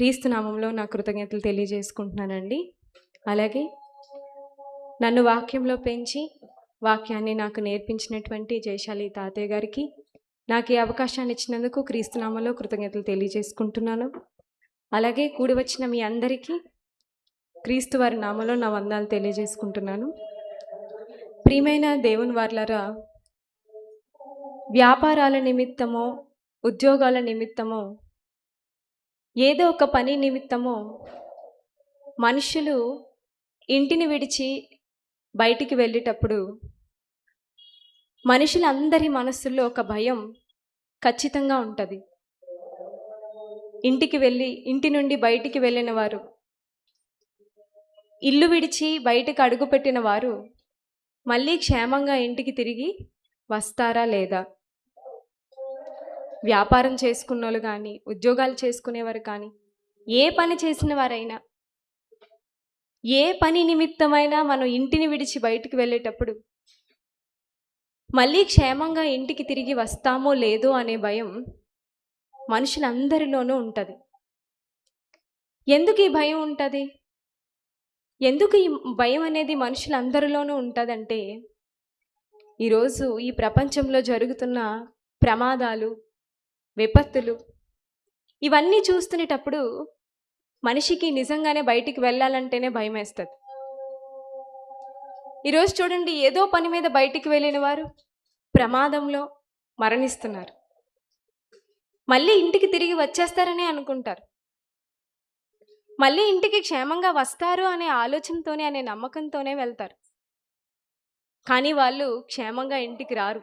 క్రీస్తు నామంలో నా కృతజ్ఞతలు తెలియజేసుకుంటున్నానండి. అలాగే నన్ను వాక్యంలో పెంచి వాక్యాన్ని నాకు నేర్పించినటువంటి జయశాలి తాతయ్య గారికి నాకు ఈ అవకాశాన్ని ఇచ్చినందుకు క్రీస్తు నామంలో కృతజ్ఞతలు తెలియజేసుకుంటున్నాను. అలాగే కూడి వచ్చిన మీ అందరికీ క్రీస్తు వారి నామంలో నా వందనాలు తెలియజేసుకుంటున్నాను. ప్రియమైన దేవుని వారలారా, వ్యాపారాల నిమిత్తమో ఉద్యోగాల నిమిత్తమో ఏదో ఒక పని నిమిత్తమో మనుషులు ఇంటిని విడిచి బయటికి వెళ్ళేటప్పుడు మనుషులందరి మనస్సుల్లో ఒక భయం ఖచ్చితంగా ఉంటుంది. ఇంటి నుండి బయటికి వెళ్ళిన వారు, ఇల్లు విడిచి బయటకు అడుగుపెట్టిన వారు మళ్ళీ క్షేమంగా ఇంటికి తిరిగి వస్తారా లేదా? వ్యాపారం చేసుకున్న వాళ్ళు కానీ, ఉద్యోగాలు చేసుకునేవారు కానీ, ఏ పని చేసిన వారైనా, ఏ పని నిమిత్తమైనా మనం ఇంటిని విడిచి బయటికి వెళ్ళేటప్పుడు మళ్ళీ క్షేమంగా ఇంటికి తిరిగి వస్తామో లేదో అనే భయం మనుషులందరిలోనూ ఉంటుంది. ఎందుకు ఈ భయం ఉంటుంది? ఎందుకు ఈ భయం అనేది మనుషులందరిలోనూ ఉంటుందంటే, ఈరోజు ఈ ప్రపంచంలో జరుగుతున్న ప్రమాదాలు, విపత్తులు ఇవన్నీ చూస్తునేటప్పుడు మనిషికి నిజంగానే బయటికి వెళ్ళాలంటేనే భయం వేస్తుంది. ఈరోజు చూడండి, ఏదో పని మీద బయటికి వెళ్ళిన వారు ప్రమాదంలో మరణిస్తున్నారు. మళ్ళీ ఇంటికి తిరిగి వచ్చేస్తారని అనుకుంటారు. మళ్ళీ ఇంటికి క్షేమంగా వస్తారు అనే ఆలోచనతోనే, అనే నమ్మకంతోనే వెళ్తారు. కానీ వాళ్ళు క్షేమంగా ఇంటికి రారు.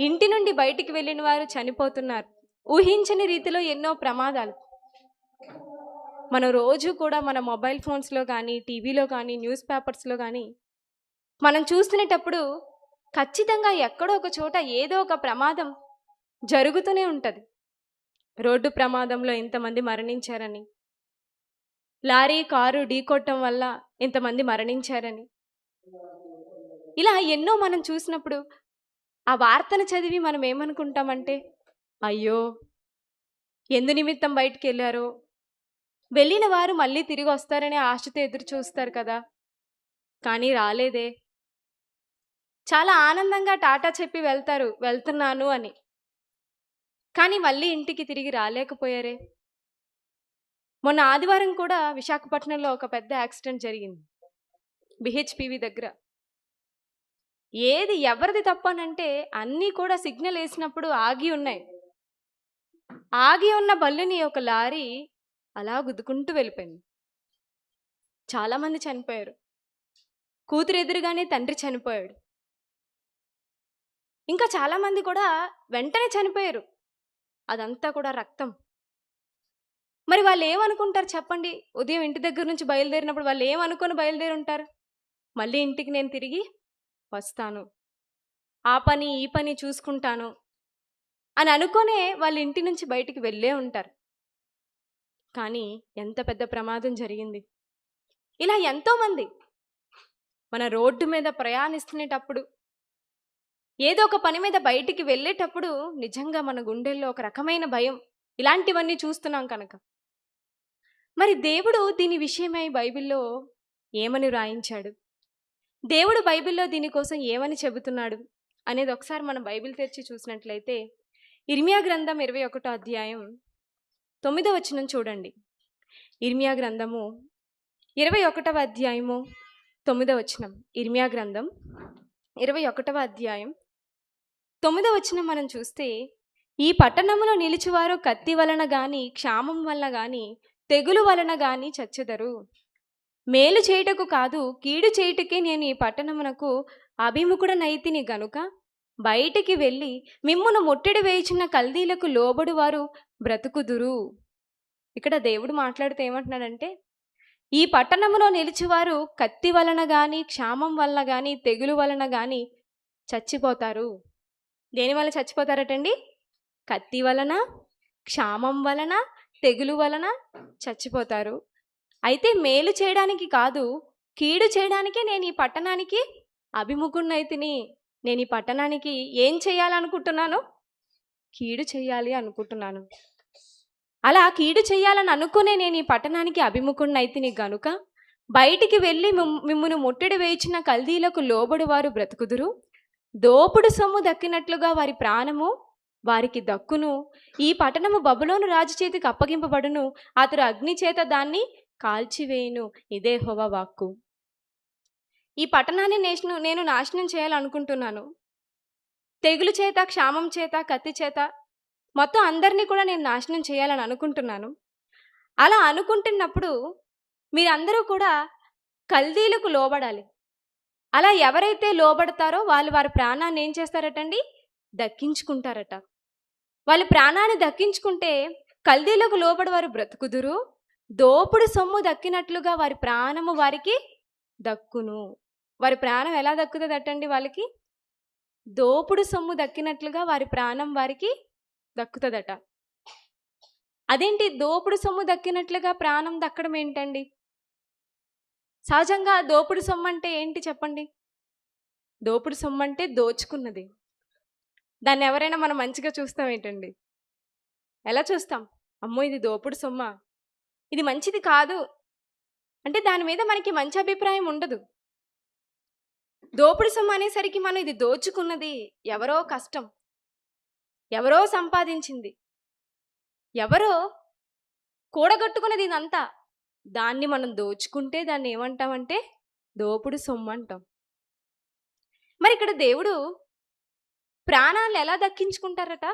ఇంటి నుండి బయటికి వెళ్ళిన వారు చనిపోతున్నారు. ఊహించని రీతిలో ఎన్నో ప్రమాదాలు మనం రోజు కూడా మన మొబైల్ ఫోన్స్లో కానీ, టీవీలో కానీ, న్యూస్ పేపర్స్లో కానీ మనం చూస్తున్నప్పుడు ఖచ్చితంగా ఎక్కడో ఒక చోట ఏదో ఒక ప్రమాదం జరుగుతూనే ఉంటుంది. రోడ్డు ప్రమాదంలో ఇంతమంది మరణించారని, లారీ కారు ఢీకొట్టడం వల్ల ఇంతమంది మరణించారని, ఇలా ఎన్నో మనం చూసినప్పుడు ఆ వార్తను చదివి మనం ఏమనుకుంటామంటే, అయ్యో ఎందు నిమిత్తం బయటికి వెళ్ళారో, వెళ్ళిన వారు మళ్ళీ తిరిగి వస్తారనే ఆశతో ఎదురు చూస్తారు కదా, కానీ రాలేదే. చాలా ఆనందంగా టాటా చెప్పి వెళ్తున్నాను అని, కానీ మళ్ళీ ఇంటికి తిరిగి రాలేకపోయారే. మొన్న ఆదివారం కూడా విశాఖపట్నంలో ఒక పెద్ద యాక్సిడెంట్ జరిగింది, బిహెచ్పివి దగ్గర. ఏది ఎవరిది తప్పనంటే, అన్నీ కూడా సిగ్నల్ వేసినప్పుడు ఆగి ఉన్నాయి. ఆగి ఉన్న బళ్ళుని ఒక లారీ అలా గుద్దుకుంటూ వెళ్ళిపోయింది. చాలామంది చనిపోయారు. కూతురు ఎదురుగానే తండ్రి చనిపోయాడు. ఇంకా చాలామంది కూడా వెంటనే చనిపోయారు. అదంతా కూడా రక్తం. మరి వాళ్ళు ఏమనుకుంటారు చెప్పండి? ఉదయం ఇంటి దగ్గర నుంచి బయలుదేరినప్పుడు వాళ్ళు ఏమనుకొని బయలుదేరి ఉంటారు? మళ్ళీ ఇంటికి నేను తిరిగి వస్తాను, ఆ పని ఈ పని చూసుకుంటాను అని అనుకునే వాళ్ళు ఇంటి నుంచి బయటికి వెళ్ళే ఉంటారు. కానీ ఎంత పెద్ద ప్రమాదం జరిగింది. ఇలా ఎంతోమంది మన రోడ్డు మీద ప్రయాణిస్తునేటప్పుడు, ఏదో ఒక పని మీద బయటికి వెళ్ళేటప్పుడు నిజంగా మన గుండెల్లో ఒక రకమైన భయం. ఇలాంటివన్నీ చూస్తున్నాం కనుక. మరి దేవుడు దీని విషయమై బైబిల్లో ఏమని వ్రాయించాడు, దేవుడు బైబిల్లో దీనికోసం ఏమని చెబుతున్నాడు అనేది ఒకసారి మనం బైబిల్ తెరిచి చూసినట్లయితే, ఇర్మియా గ్రంథం 21వ అధ్యాయం 9వ వచనం చూడండి. ఇర్మియా గ్రంథము 21వ అధ్యాయము 9వ వచనం. ఇర్మియా గ్రంథం 21వ అధ్యాయం 9వ వచనం మనం చూస్తే, ఈ పట్టణములో నిలిచివారు కత్తి వలన గాని, క్షామం వలన గాని, తెగులు వలన గాని చచ్చెదరు. మేలు చేయుటకు కాదు, కీడు చేయుటకే నేను ఈ పట్టణమునకు అభిముఖుడనైతిని గనుక బయటికి వెళ్ళి మిమ్మును ముట్టడి వేయుచున్న కల్దీలకు లోబడు వారు బ్రతుకుదురు. ఇక్కడ దేవుడు మాట్లాడుతూ ఏమంటున్నాడంటే, ఈ పట్టణములో నిలిచివారు కత్తి వలన గాని, క్షామం వలన గాని, తెగులు వలన గాని చచ్చిపోతారు. దేని వల్ల చచ్చిపోతారటండి? కత్తి వలన, క్షామం వలన, తెగులు వలన చచ్చిపోతారు. అయితే మేలు చేయడానికి కాదు, కీడు చేయడానికే నేను ఈ పట్టణానికి అభిముఖున్నైతిని. నేను ఈ పట్టణానికి ఏం చేయాలనుకుంటున్నాను? కీడు చేయాలి అనుకుంటున్నాను. అలా కీడు చేయాలని అనుకునే నేను ఈ పట్టణానికి అభిముఖుడినైతిని గనుక బయటికి వెళ్ళి మిమ్మును ముట్టడి వేయించిన కల్దీలకు లోబడి వారు బ్రతుకుదురు. దోపుడు సొమ్ము దక్కినట్లుగా వారి ప్రాణము వారికి దక్కును. ఈ పట్టణము బబులోను రాజు చేతికి అప్పగింపబడును. అతడు అగ్ని చేత దాన్ని కాల్చివేయును. ఇదే యెహోవా వాక్కు. ఈ పట్టణాన్ని నేను నాశనం చేయాలనుకుంటున్నాను. తెగులు చేత, క్షామం చేత, కత్తి చేత మొత్తం అందరినీ కూడా నేను నాశనం చేయాలని అనుకుంటున్నాను. అలా అనుకుంటున్నప్పుడు మీరందరూ కూడా కల్దీలకు లోబడాలి. అలా ఎవరైతే లోబడతారో వాళ్ళు వారి ప్రాణాన్ని ఏం చేస్తారటండి? దక్కించుకుంటారట. వాళ్ళ ప్రాణాన్ని దక్కించుకుంటే కల్దీలకు లోబడి వారు బ్రతుకుదురు. దోపుడు సొమ్ము దక్కినట్లుగా వారి ప్రాణము వారికి దక్కును. వారి ప్రాణం ఎలా దక్కుతుందటండి? వాళ్ళకి దోపుడు సొమ్ము దక్కినట్లుగా వారి ప్రాణం వారికి దక్కుతుందట. అదేంటి దోపుడు సొమ్ము దక్కినట్లుగా ప్రాణం దక్కడం ఏంటండి? సహజంగా దోపుడు సొమ్ము అంటే ఏంటి చెప్పండి? దోపుడు సొమ్ము అంటే దోచుకున్నది. దాన్ని ఎవరైనా మనం మంచిగా చూస్తాం ఏంటండి? ఎలా చూస్తాం? అమ్మో ఇది దోపుడు సొమ్మా, ఇది మంచిది కాదు అంటే దాని మీద మనకి మంచి అభిప్రాయం ఉండదు. దోపుడు సొమ్ము అనేసరికి మనం ఇది దోచుకున్నది, ఎవరో కష్టం, ఎవరో సంపాదించింది, ఎవరో కూడగట్టుకున్నది ఇదంతా, దాన్ని మనం దోచుకుంటే దాన్ని ఏమంటామంటే దోపుడు సొమ్ము అంటాం. మరి ఇక్కడ దేవుడు ప్రాణాలను ఎలా దక్కించుకుంటారట?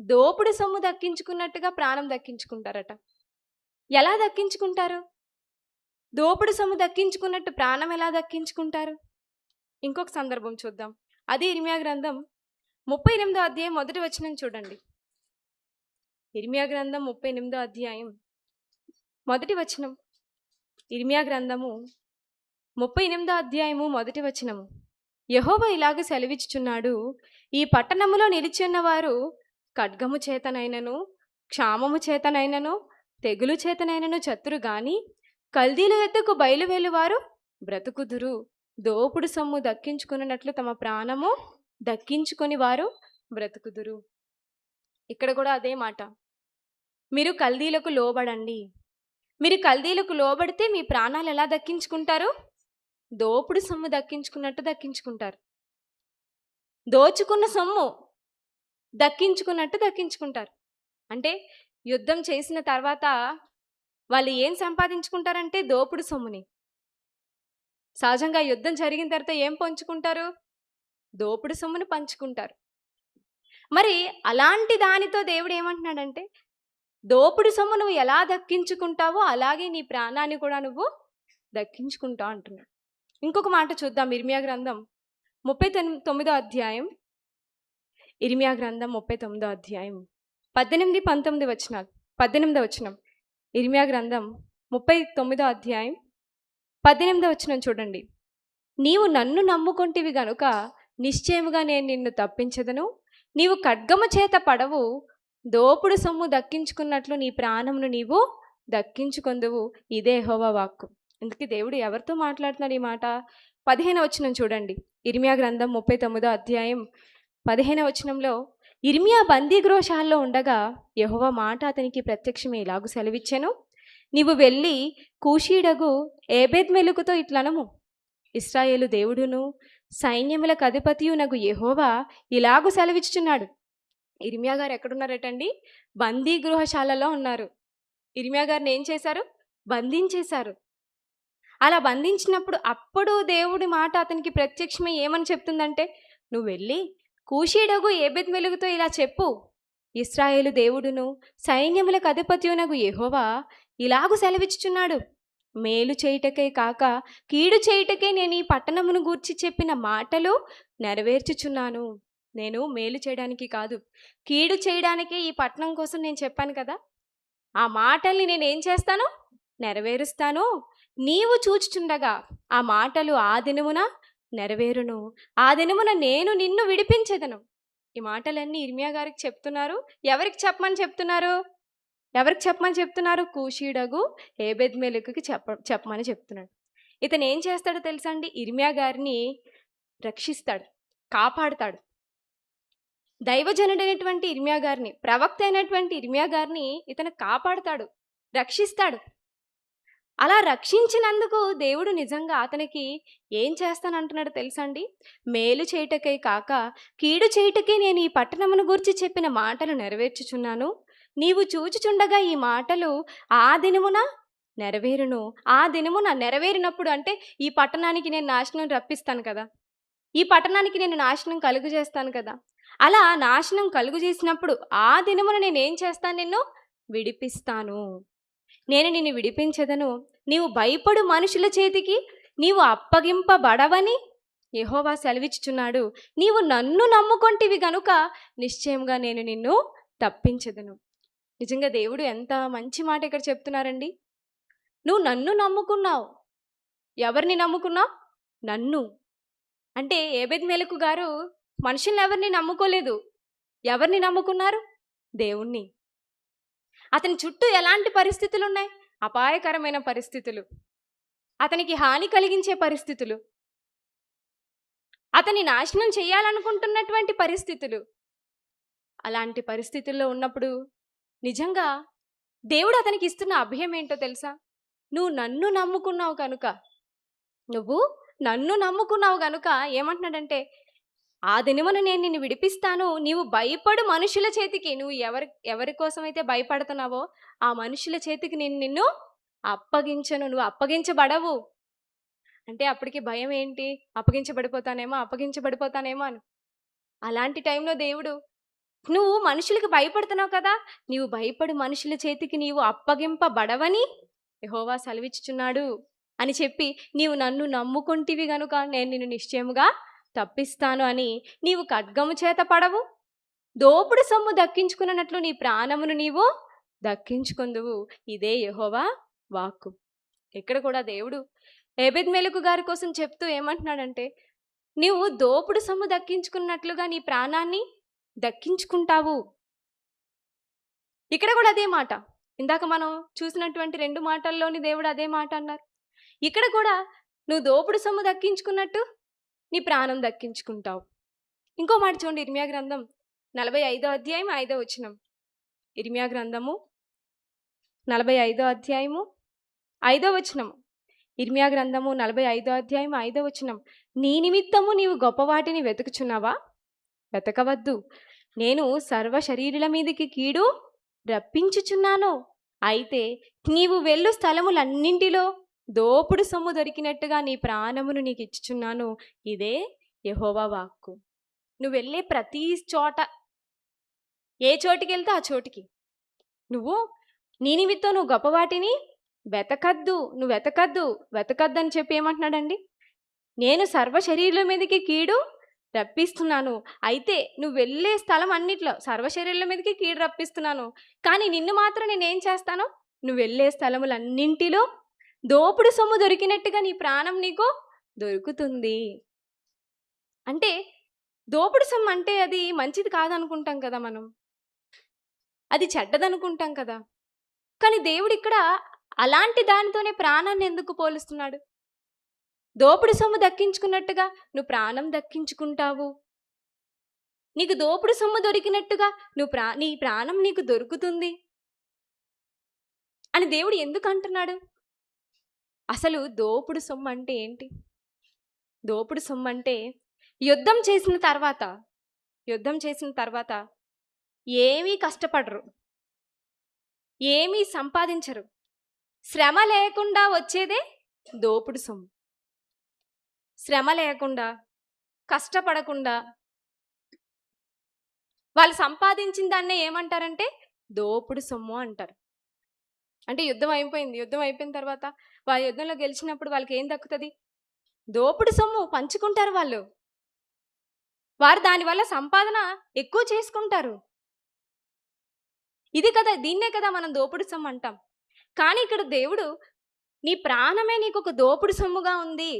దోపుడు సొమ్ము దక్కించుకున్నట్టుగా ప్రాణం దక్కించుకుంటారట. ఎలా దక్కించుకుంటారు? దోపుడు సొమ్ము దక్కించుకున్నట్టు ప్రాణం ఎలా దక్కించుకుంటారు? ఇంకొక సందర్భం చూద్దాం. అది ఇర్మియా గ్రంథం 38వ అధ్యాయం 1వ వచనం చూడండి. ఇర్మియా గ్రంథం 38వ అధ్యాయం 1వ వచనం. ఇర్మియా గ్రంథము 38వ అధ్యాయము 1వ వచనము. యెహోవా ఇలాగ సెలవిచ్చుచున్నాడు, ఈ పట్టణములో నిలిచిన్న వారు ఖడ్గము చేతనైనను, క్షామము చేతనైనను, తెగులు చేతనైనను చతురు గాని కల్దీల యొద్దకు బయలువెళ్ళువారు బ్రతుకుదురు. దోపుడు సొమ్ము దక్కించుకున్నట్లు తమ ప్రాణము దక్కించుకొని వారు బ్రతుకుదురు. ఇక్కడ కూడా అదే మాట. మీరు కల్దీలకు లోబడండి. మీరు కల్దీలకు లోబడితే మీ ప్రాణాలు ఎలా దక్కించుకుంటారు? దోపుడు సొమ్ము దక్కించుకున్నట్టు దక్కించుకుంటారు. దోచుకున్న సొమ్ము దక్కించుకున్నట్టు దక్కించుకుంటారు. అంటే యుద్ధం చేసిన తర్వాత వాళ్ళు ఏం సంపాదించుకుంటారంటే దోపుడు సొమ్ముని. సహజంగా యుద్ధం జరిగిన తర్వాత ఏం పంచుకుంటారు? దోపుడు సొమ్ముని పంచుకుంటారు. మరి అలాంటి దానితో దేవుడు ఏమంటున్నాడంటే దోపుడు సొమ్ము నువ్వు ఎలా దక్కించుకుంటావో అలాగే నీ ప్రాణాన్ని కూడా నువ్వు దక్కించుకుంటావు అంటున్నాడు. ఇంకొక మాట చూద్దాం. ఇర్మియా గ్రంథం 39వ అధ్యాయం. ఇర్మియా గ్రంథం 39వ అధ్యాయం 18, 19 వచనాలు. 18వ వచనం. ఇర్మియా గ్రంథం 39వ అధ్యాయం 18వ వచనం చూడండి. నీవు నన్ను నమ్ముకొంటివి గనుక నిశ్చయముగా నేను నిన్ను తప్పించదను. నీవు ఖడ్గము చేత పడవు, దోపుడు సొమ్ము దక్కించుకున్నట్లు నీ ప్రాణమును నీవు దక్కించుకొందువు. ఇదే యెహోవా వాక్కు. అందుకే దేవుడు ఎవరితో మాట్లాడుతున్నాడు ఈ మాట? 15వ వచనం చూడండి. ఇర్మియా గ్రంథం 39వ అధ్యాయం 15వ వచనంలో, ఇర్మియా బందీ గృహశాలలో ఉండగా యెహోవా మాట అతనికి ప్రత్యక్షమే ఇలాగు సెలవిచ్చెను, నీవు వెళ్ళి కూషీడగు ఏబెద్మెలెకుతో ఇట్లనము, ఇశ్రాయేలు దేవుడును సైన్యములకు అధిపతియు నగు యెహోవా ఇలాగు సెలవిచ్చుచున్నాడు. ఇర్మియా గారు ఎక్కడున్నారటండి? బందీ గృహశాలలో ఉన్నారు. ఇర్మియా గారిని ఏం చేశారు? బంధించేశారు. అలా బంధించినప్పుడు అప్పుడు దేవుడి మాట అతనికి ప్రత్యక్షమై ఏమని చెప్తుందంటే, నువ్వు వెళ్ళి కూషీడగు ఏబెద్మెలెకుతో ఇలా చెప్పు, ఇశ్రాయేలు దేవుడును సైన్యములకు అధిపతియునగు యెహోవా ఇలాగు సెలవిచ్చుచున్నాడు, మేలు చేయుటకే కాక కీడు చేయుటకే నేను ఈ పట్టణమును గూర్చి చెప్పిన మాటలు నెరవేర్చుచున్నాను. నేను మేలు చేయడానికి కాదు, కీడు చేయడానికే ఈ పట్టణం కోసం నేను చెప్పాను కదా, ఆ మాటల్ని నేను ఏం చేస్తాను? నెరవేరుస్తాను. నీవు చూచుచుండగా ఆ మాటలు ఆ దినమున నెరవేరును. ఆ దినమున నేను నిన్ను విడిపించెదను. ఈ మాటలన్నీ ఇర్మియా గారికి చెప్తున్నారు. ఎవరికి చెప్పమని చెప్తున్నారు? ఎవరికి చెప్పమని చెప్తున్నారు? కూషీడగు ఏబెద్మెలెకుకి చెప్పమని చెప్తున్నాడు. ఇతను ఏం చేస్తాడో తెలుసా అండి? ఇర్మియా గారిని రక్షిస్తాడు, కాపాడుతాడు. దైవజనుడైనటువంటి ఇర్మియా గారిని, ప్రవక్త అయినటువంటి ఇర్మియా గారిని ఇతను కాపాడుతాడు, రక్షిస్తాడు. అలా రక్షించినందుకు దేవుడు నిజంగా అతనికి ఏం చేస్తానంటున్నాడో తెలుసా అండి? మేలు చేయుటకై కాక కీడు చేయుటకే నేను ఈ పట్టణమును గూర్చి చెప్పిన మాటలు నెరవేర్చుచున్నాను. నీవు చూచుచుండగా ఈ మాటలు ఆ దినమున నెరవేరును. ఆ దినమున నెరవేరినప్పుడు అంటే ఈ పట్టణానికి నేను నాశనం రప్పిస్తాను కదా, ఈ పట్టణానికి నేను నాశనం కలుగు చేస్తాను కదా. అలా నాశనం కలుగు చేసినప్పుడు ఆ దినమున నేనేం చేస్తాను? నిన్ను విడిపిస్తాను. నేను నిన్ను విడిపించెదను. నీవు భయపడు మనుషుల చేతికి నీవు అప్పగింపబడవని యెహోవా సెలవిచ్చుచున్నాడు. నీవు నన్ను నమ్ముకొంటివి గనుక నిశ్చయంగా నేను నిన్ను తప్పించెదను. నిజంగా దేవుడు ఎంత మంచి మాట ఇక్కడ చెప్తున్నారండి. నువ్వు నన్ను నమ్ముకున్నావు. ఎవరిని నమ్ముకున్నావు? నన్ను. అంటే ఏబెద్మెలెకు గారు మనుషుల్ని ఎవరిని నమ్ముకోలేదు. ఎవరిని నమ్ముకున్నారు? దేవుణ్ణి. అతని చుట్టూ ఎలాంటి పరిస్థితులు ఉన్నాయి? అపాయకరమైన పరిస్థితులు, అతనికి హాని కలిగించే పరిస్థితులు, అతని నాశనం చేయాలనుకుంటున్నటువంటి పరిస్థితులు. అలాంటి పరిస్థితుల్లో ఉన్నప్పుడు నిజంగా దేవుడు అతనికి ఇస్తున్న అభయం ఏంటో తెలుసా? నువ్వు నన్ను నమ్ముకున్నావు కనుక, నువ్వు నన్ను నమ్ముకున్నావు కనుక ఏమంటున్నాడంటే, ఆ దినమున నేను నిన్ను విడిపిస్తాను. నీవు భయపడు మనుషుల చేతికి, నువ్వు ఎవరి కోసమైతే భయపడుతున్నావో ఆ మనుషుల చేతికి నేను నిన్ను అప్పగించను. నువ్వు అప్పగించబడవు. అంటే అప్పటికి భయం ఏంటి? అప్పగించబడిపోతానేమో అని. అలాంటి టైంలో దేవుడు, నువ్వు మనుషులకు భయపడుతున్నావు కదా, నీవు భయపడు మనుషుల చేతికి నీవు అప్పగింపబడవని యెహోవా సెలవిచ్చుచున్నాడు అని చెప్పి, నీవు నన్ను నమ్ముకుంటివి గనుక నేను నిన్ను నిశ్చయముగా తప్పిస్తాను అని, నీవు ఖడ్గము చేత పడవు, దోపుడు సొమ్ము దక్కించుకున్నట్లు నీ ప్రాణమును నీవు దక్కించుకొందువు. ఇదే యెహోవా వాక్కు. ఇక్కడ కూడా దేవుడు ఏబెద్మెలెకు గారి కోసం చెప్తూ ఏమంటున్నాడంటే, నీవు దోపుడు సొమ్ము దక్కించుకున్నట్లుగా నీ ప్రాణాన్ని దక్కించుకుంటావు. ఇక్కడ కూడా అదే మాట. ఇందాక మనం చూసినటువంటి 2 మాటల్లోని దేవుడు అదే మాట అన్నారు. ఇక్కడ కూడా నువ్వు దోపుడు సొమ్ము దక్కించుకున్నట్టు నీ ప్రాణం దక్కించుకుంటావు. ఇంకో మాట చూడండి, ఇర్మియా గ్రంథం 45వ అధ్యాయం 5వ వచనం. ఇర్మియా గ్రంథము 45వ అధ్యాయము 5వ వచనం. ఇర్మియా గ్రంథము 45వ అధ్యాయం 5వ వచనం. నీ నిమిత్తము నీవు గొప్ప వాటిని వెతుకుచున్నావా? వెతకవద్దు. నేను సర్వ శరీరుల మీదకి కీడు రప్పించుచున్నాను. అయితే నీవు వెళ్ళు స్థలములన్నింటిలో దోపుడు సొమ్ము దొరికినట్టుగా నీ ప్రాణమును నీకు ఇచ్చుచున్నాను. ఇదే యెహోవా వాక్కు. నువ్వు వెళ్ళే ప్రతి చోట, ఏ చోటికి వెళ్తే ఆ చోటికి నువ్వు నీ నిమిత్తం నువ్వు గొప్పవాటిని నువ్వు వెతకద్దు అని చెప్పి ఏమంటున్నాడండి? నేను సర్వ శరీరుల మీదకి కీడు రప్పిస్తున్నాను. అయితే నువ్వు వెళ్ళే స్థలం అన్నిట్లో సర్వ శరీరుల మీదకి కీడు రప్పిస్తున్నాను. కానీ నిన్ను మాత్రం నేనేం చేస్తాను? నువ్వు వెళ్ళే స్థలములన్నింటిలో దోపుడు సొమ్ము దొరికినట్టుగా నీ ప్రాణం నీకు దొరుకుతుంది. అంటే దోపుడు సొమ్ము అంటే అది మంచిది కాదనుకుంటాం కదా, మనం అది చెడ్డదనుకుంటాం కదా. కానీ దేవుడు ఇక్కడ అలాంటి దానితోనే ప్రాణాన్ని ఎందుకు పోలుస్తున్నాడు? దోపుడు సొమ్ము దక్కించుకున్నట్టుగా నువ్వు ప్రాణం దక్కించుకుంటావు. నీకు దోపుడు సొమ్ము దొరికినట్టుగా నీ ప్రాణం నీకు దొరుకుతుంది అని దేవుడు ఎందుకు అంటున్నాడు? అసలు దోపుడు సొమ్ము అంటే ఏంటి? దోపుడు సొమ్ము అంటే యుద్ధం చేసిన తర్వాత ఏమీ కష్టపడరు, ఏమీ సంపాదించరు, శ్రమ లేకుండా వచ్చేదే దోపుడు సొమ్ము. శ్రమ లేకుండా, కష్టపడకుండా వాళ్ళు సంపాదించిన దాన్నే ఏమంటారంటే దోపుడు సొమ్ము అంటారు. అంటే యుద్ధం అయిపోయిన తర్వాత వాళ్ళ యుద్ధంలో గెలిచినప్పుడు వాళ్ళకి ఏం దక్కుతుంది? దోపుడు సొమ్ము పంచుకుంటారు వారు దానివల్ల సంపాదన ఎక్కువ చేసుకుంటారు. దీన్నే కదా మనం దోపుడు సొమ్ము అంటాం. కానీ ఇక్కడ దేవుడు, నీ ప్రాణమే నీకు ఒక దోపుడు సొమ్ముగా ఉంది,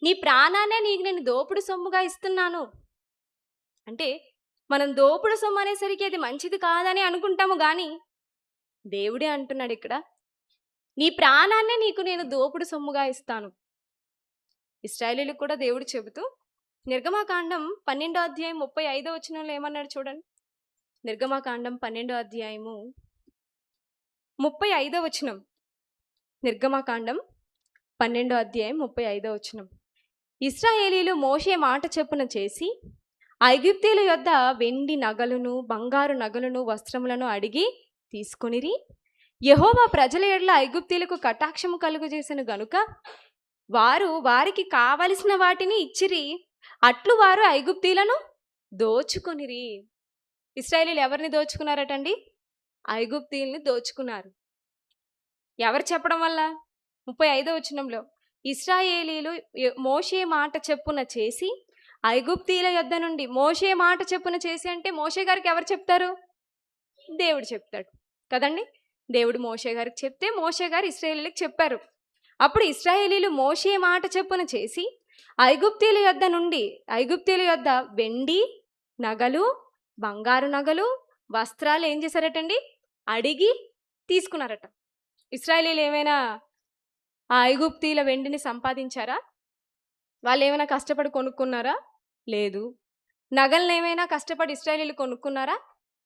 నీ ప్రాణాన్నే నీకు నేను దోపుడు సొమ్ముగా ఇస్తున్నాను అంటే, మనం దోపుడు సొమ్ము అనేసరికి అది మంచిది కాదని అనుకుంటాము. కానీ దేవుడే అంటున్నాడు ఇక్కడ, నీ ప్రాణాన్నే నీకు నేను దోపుడు సొమ్ముగా ఇస్తాను. ఇశ్రాయేలీయులకు కూడా దేవుడు చెబుతూ, నిర్గమకాండం 12వ అధ్యాయం 35వ వచనంలో ఏమన్నాడు చూడండి. నిర్గమకాండం 12వ అధ్యాయము 35వ వచనం. నిర్గమకాండం 12వ అధ్యాయం 35వ వచనం. ఇశ్రాయేలీలు మోషే మాట చొప్పున చేసి ఐగుప్తీయుల యొద్ద వెండి నగలును బంగారు నగలును వస్త్రములను అడిగి తీసుకొనిరి. యెహోవా ప్రజల ఎడల ఐగుప్తీయులకు కటాక్షము కలుగజేసెను గనుక వారు వారికి కావలసిన వాటిని ఇచ్చిరి. అట్లు వారు ఐగుప్తీయులను దోచుకొనిరి. ఇశ్రాయేలీలు ఎవరిని దోచుకున్నారటండి? ఐగుప్తీయుల్ని దోచుకున్నారు. ఎవరు చెప్పడం వల్ల? 35వ వచనంలో ఇశ్రాయేలీలు మోషే మాట చెప్పున చేసి ఐగుప్తీయుల యొద్ద నుండి. మోషే మాట చెప్పున చేసి అంటే మోషే గారికి ఎవరు చెప్తారు? దేవుడు చెప్తాడు కదండి. దేవుడు మోషే గారికి చెప్తే మోషే గారు ఇశ్రాయేలీలకు చెప్పారు. అప్పుడు ఇశ్రాయేలీలు మోషే మాట చెప్పున చేసి ఐగుప్తీయుల యొద్ద నుండి, ఐగుప్తీయుల యొద్ద వెండి నగలు బంగారు నగలు వస్త్రాలు ఏం చేశారటండి? అడిగి తీసుకున్నారట. ఇశ్రాయేలీలు ఏమైనా ఆ ఐగుప్తీయుల వెండిని సంపాదించారా? వాళ్ళు ఏమైనా కష్టపడి కొనుక్కున్నారా? లేదు. నగలను ఏమైనా కష్టపడి ఇశ్రాయేలీలు కొనుక్కున్నారా?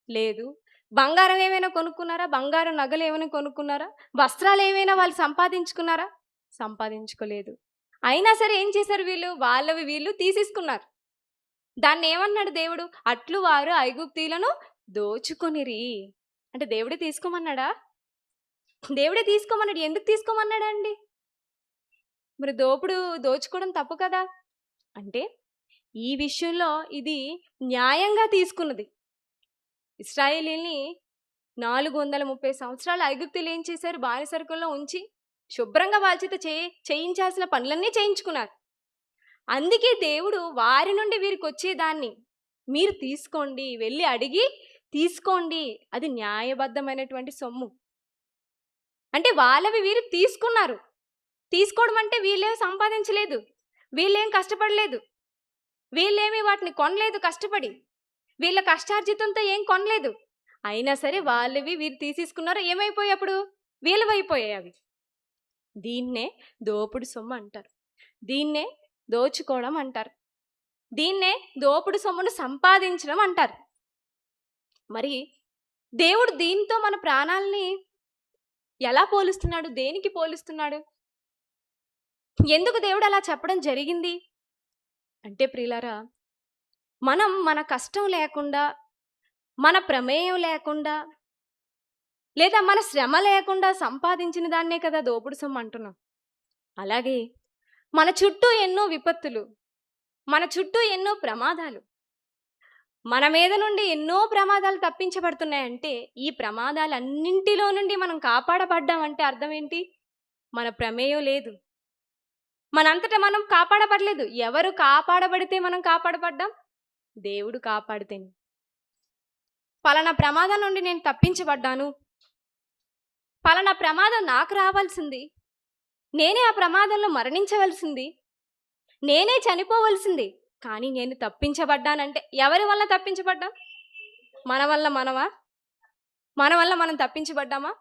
లేదు. బంగారం ఏమైనా కొనుక్కున్నారా? బంగారు నగలు ఏమైనా కొనుక్కున్నారా? వస్త్రాలు ఏమైనా వాళ్ళు సంపాదించుకున్నారా? సంపాదించుకోలేదు. అయినా సరే ఏం చేశారు వీళ్ళు? వాళ్ళవి వీళ్ళు తీసేసుకున్నారు. దాన్ని ఏమన్నాడు దేవుడు? అట్లు వారు ఐగుప్తీయులను దోచుకొనిరి. అంటే దేవుడే తీసుకోమన్నాడా? దేవుడే తీసుకోమన్నాడు. ఎందుకు తీసుకోమన్నాడండి? మరి దోచుకోవడం తప్పు కదా. అంటే ఈ విషయంలో ఇది న్యాయంగా తీసుకున్నది. ఇశ్రాయేలీల్ని 430 సంవత్సరాలు ఐగుప్తీయులు ఏం చేశారు? బానిసరుకుల్లో ఉంచి శుభ్రంగా వాళ్ళ చేత చేయించాల్సిన పనులన్నీ చేయించుకున్నారు. అందుకే దేవుడు వారి నుండి వీరికి వచ్చేదాన్ని మీరు తీసుకోండి, వెళ్ళి అడిగి తీసుకోండి, అది న్యాయబద్ధమైనటువంటి సొమ్ము. అంటే వాళ్ళవి వీరు తీసుకున్నారు. తీసుకోవడం అంటే వీళ్ళేం సంపాదించలేదు, వీళ్ళేం కష్టపడలేదు, వీళ్ళేమి వాటిని కొనలేదు కష్టపడి, వీళ్ళ కష్టార్జితంతో ఏం కొనలేదు. అయినా సరే వాళ్ళవి వీరు తీసేసుకున్నారు. ఏమైపోయాయి? అప్పుడు వీళ్ళవైపోయాయి అవి. దీన్నే దోపుడు సొమ్ము అంటారు. దీన్నే దోచుకోవడం అంటారు. దీన్నే దోపుడు సొమ్మును సంపాదించడం అంటారు. మరి దేవుడు దీంతో మన ప్రాణాలని ఎలా పోలుస్తున్నాడు? దేనికి పోలుస్తున్నాడు? ఎందుకు దేవుడు అలా చెప్పడం జరిగింది అంటే ప్రియులారా, మనం మన కష్టం లేకుండా, మన ప్రమేయం లేకుండా, లేదా మన శ్రమ లేకుండా సంపాదించిన దాన్నే కదా దోపుడు సొమ్ము అంటున్నాం. అలాగే మన చుట్టూ ఎన్నో విపత్తులు, మన చుట్టూ ఎన్నో ప్రమాదాలు, మన మీద నుండి ఎన్నో ప్రమాదాలు తప్పించబడుతున్నాయంటే ఈ ప్రమాదాలన్నింటిలో నుండి మనం కాపాడబడ్డామంటే అర్థం ఏంటి? మన ప్రమేయం లేదు, మనంతటా మనం కాపాడబడలేదు. ఎవరు కాపాడబడితే మనం కాపాడబడ్డాం? దేవుడు కాపాడితేనే. పలానా ప్రమాదం నుండి నేను తప్పించబడ్డాను, పలానా ప్రమాదం నాకు రావాల్సింది, నేనే ఆ ప్రమాదంలో మరణించవలసింది, నేనే చనిపోవలసింది, కానీ నేను తప్పించబడ్డానంటే ఎవరి వల్ల తప్పించబడ్డాం? మన వల్ల మనం తప్పించబడ్డామా?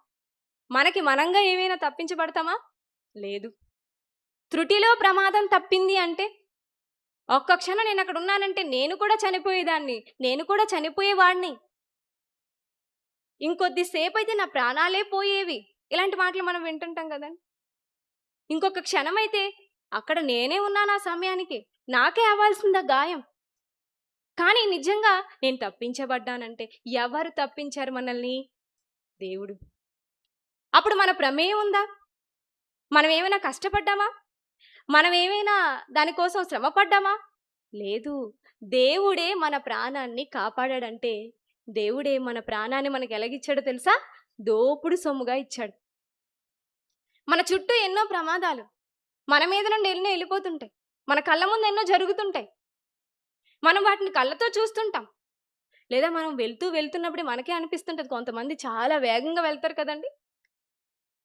మనకి మనంగా ఏమైనా తప్పించబడతామా? లేదు. త్రుటిలో ప్రమాదం తప్పింది అంటే ఒక్క క్షణం నేను అక్కడ ఉన్నానంటే నేను కూడా చనిపోయేదాన్ని, నేను కూడా చనిపోయేవాడిని, ఇంకొద్దిసేపు అయితే నా ప్రాణాలే పోయేవి. ఇలాంటి మాటలు మనం వింటుంటాం కదండి. ఇంకొక క్షణం అయితే అక్కడ నేనే ఉన్నాను, ఆ సమయానికి నాకే అవ్వాల్సిందా గాయం. కానీ నిజంగా నేను తప్పించబడ్డానంటే ఎవరు తప్పించారు మనల్ని? దేవుడు. అప్పుడు మన ప్రమేయం ఉందా? మనం ఏమైనా కష్టపడ్డామా? మనం ఏమైనా దానికోసం శ్రమపడ్డామా? లేదు. దేవుడే మన ప్రాణాన్ని కాపాడాడంటే దేవుడే మన ప్రాణాన్ని మనకు ఎలాగిచ్చాడో తెలుసా? దోపుడు సొమ్ముగా ఇచ్చాడు. మన చుట్టూ ఎన్నో ప్రమాదాలు, మన మీద నుండి ఎన్నో వెళ్ళిపోతుంటాయి, మన కళ్ళ ముందు ఎన్నో జరుగుతుంటాయి, మనం వాటిని కళ్ళతో చూస్తుంటాం. లేదా మనం వెళ్తున్నప్పుడు మనకే అనిపిస్తుంటుంది. కొంతమంది చాలా వేగంగా వెళ్తారు కదండి,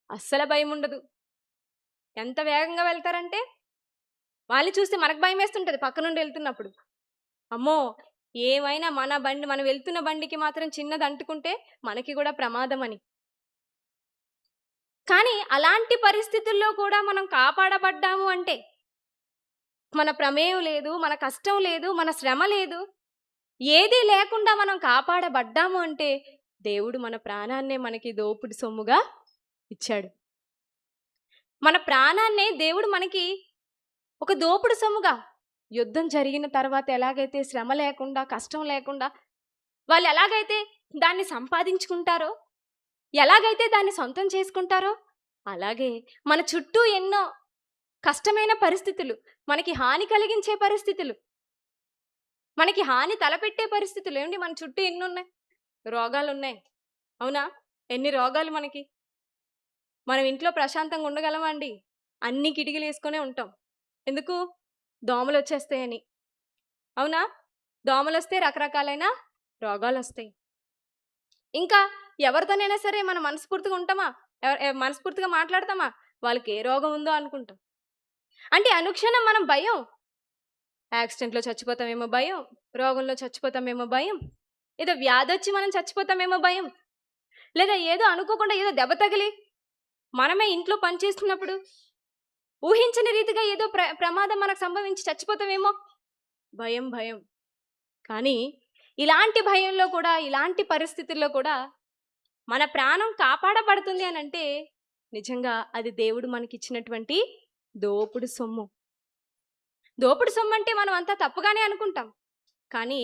అస్సలు భయం ఉండదు. ఎంత వేగంగా వెళ్తారంటే వాళ్ళు చూస్తే మనకు భయం వేస్తుంటుంది పక్క నుండి వెళ్తున్నప్పుడు. అమ్మో, ఏమైనా మనం వెళ్తున్న బండికి మాత్రం చిన్నది అంటుకుంటే మనకి కూడా ప్రమాదం అని. కానీ అలాంటి పరిస్థితుల్లో కూడా మనం కాపాడబడ్డాము అంటే మన ప్రమేయం లేదు, మన కష్టం లేదు, మన శ్రమ లేదు, ఏదీ లేకుండా మనం కాపాడబడ్డాము అంటే దేవుడు మన ప్రాణాన్నే మనకి దోపుడు సొమ్ముగా ఇచ్చాడు. మన ప్రాణాన్నే దేవుడు మనకి ఒక దోపుడు సొమ్ముగా, యుద్ధం జరిగిన తర్వాత ఎలాగైతే శ్రమ లేకుండా, కష్టం లేకుండా వాళ్ళు ఎలాగైతే దాన్ని సంపాదించుకుంటారో, ఎలాగైతే దాన్ని సొంతం చేసుకుంటారో, అలాగే మన చుట్టూ ఎన్నో కష్టమైన పరిస్థితులు, మనకి హాని కలిగించే పరిస్థితులు, మనకి హాని తలపెట్టే పరిస్థితులు ఏమిటి మన చుట్టూ ఎన్ని ఉన్నాయి? రోగాలు ఉన్నాయి, అవునా? ఎన్ని రోగాలు మనకి! మనం ఇంట్లో ప్రశాంతంగా ఉండగలమా అండి? అన్ని కిటికీలు వేసుకొనే ఉంటాం. ఎందుకు? దోమలు వచ్చేస్తాయని, అవునా? దోమలు వస్తే రకరకాలైన రోగాలు వస్తాయి. ఇంకా ఎవరితోనైనా సరే మనం మనస్ఫూర్తిగా ఉంటామా? మనస్ఫూర్తిగా మాట్లాడతామా? వాళ్ళకి ఏ రోగం ఉందో అనుకుంటాం. అంటే అనుక్షణం మనం భయం. యాక్సిడెంట్లో చచ్చిపోతామేమో భయం, రోగంలో చచ్చిపోతామేమో భయం, ఏదో వ్యాధి వచ్చి మనం చచ్చిపోతామేమో భయం, లేదా ఏదో అనుకోకుండా ఏదో దెబ్బ తగిలి మనమే ఇంట్లో పనిచేస్తున్నప్పుడు ఊహించని రీతిగా ఏదో ప్రమాదం మనకు సంభవించి చచ్చిపోతామేమో భయం భయం. కానీ ఇలాంటి భయంలో కూడా, ఇలాంటి పరిస్థితుల్లో కూడా మన ప్రాణం కాపాడబడుతుంది అని అంటే నిజంగా అది దేవుడు మనకిచ్చినటువంటి దోపుడు సొమ్ము. దోపుడు సొమ్ము అంటే మనం అంతా తప్పుగానే అనుకుంటాం. కానీ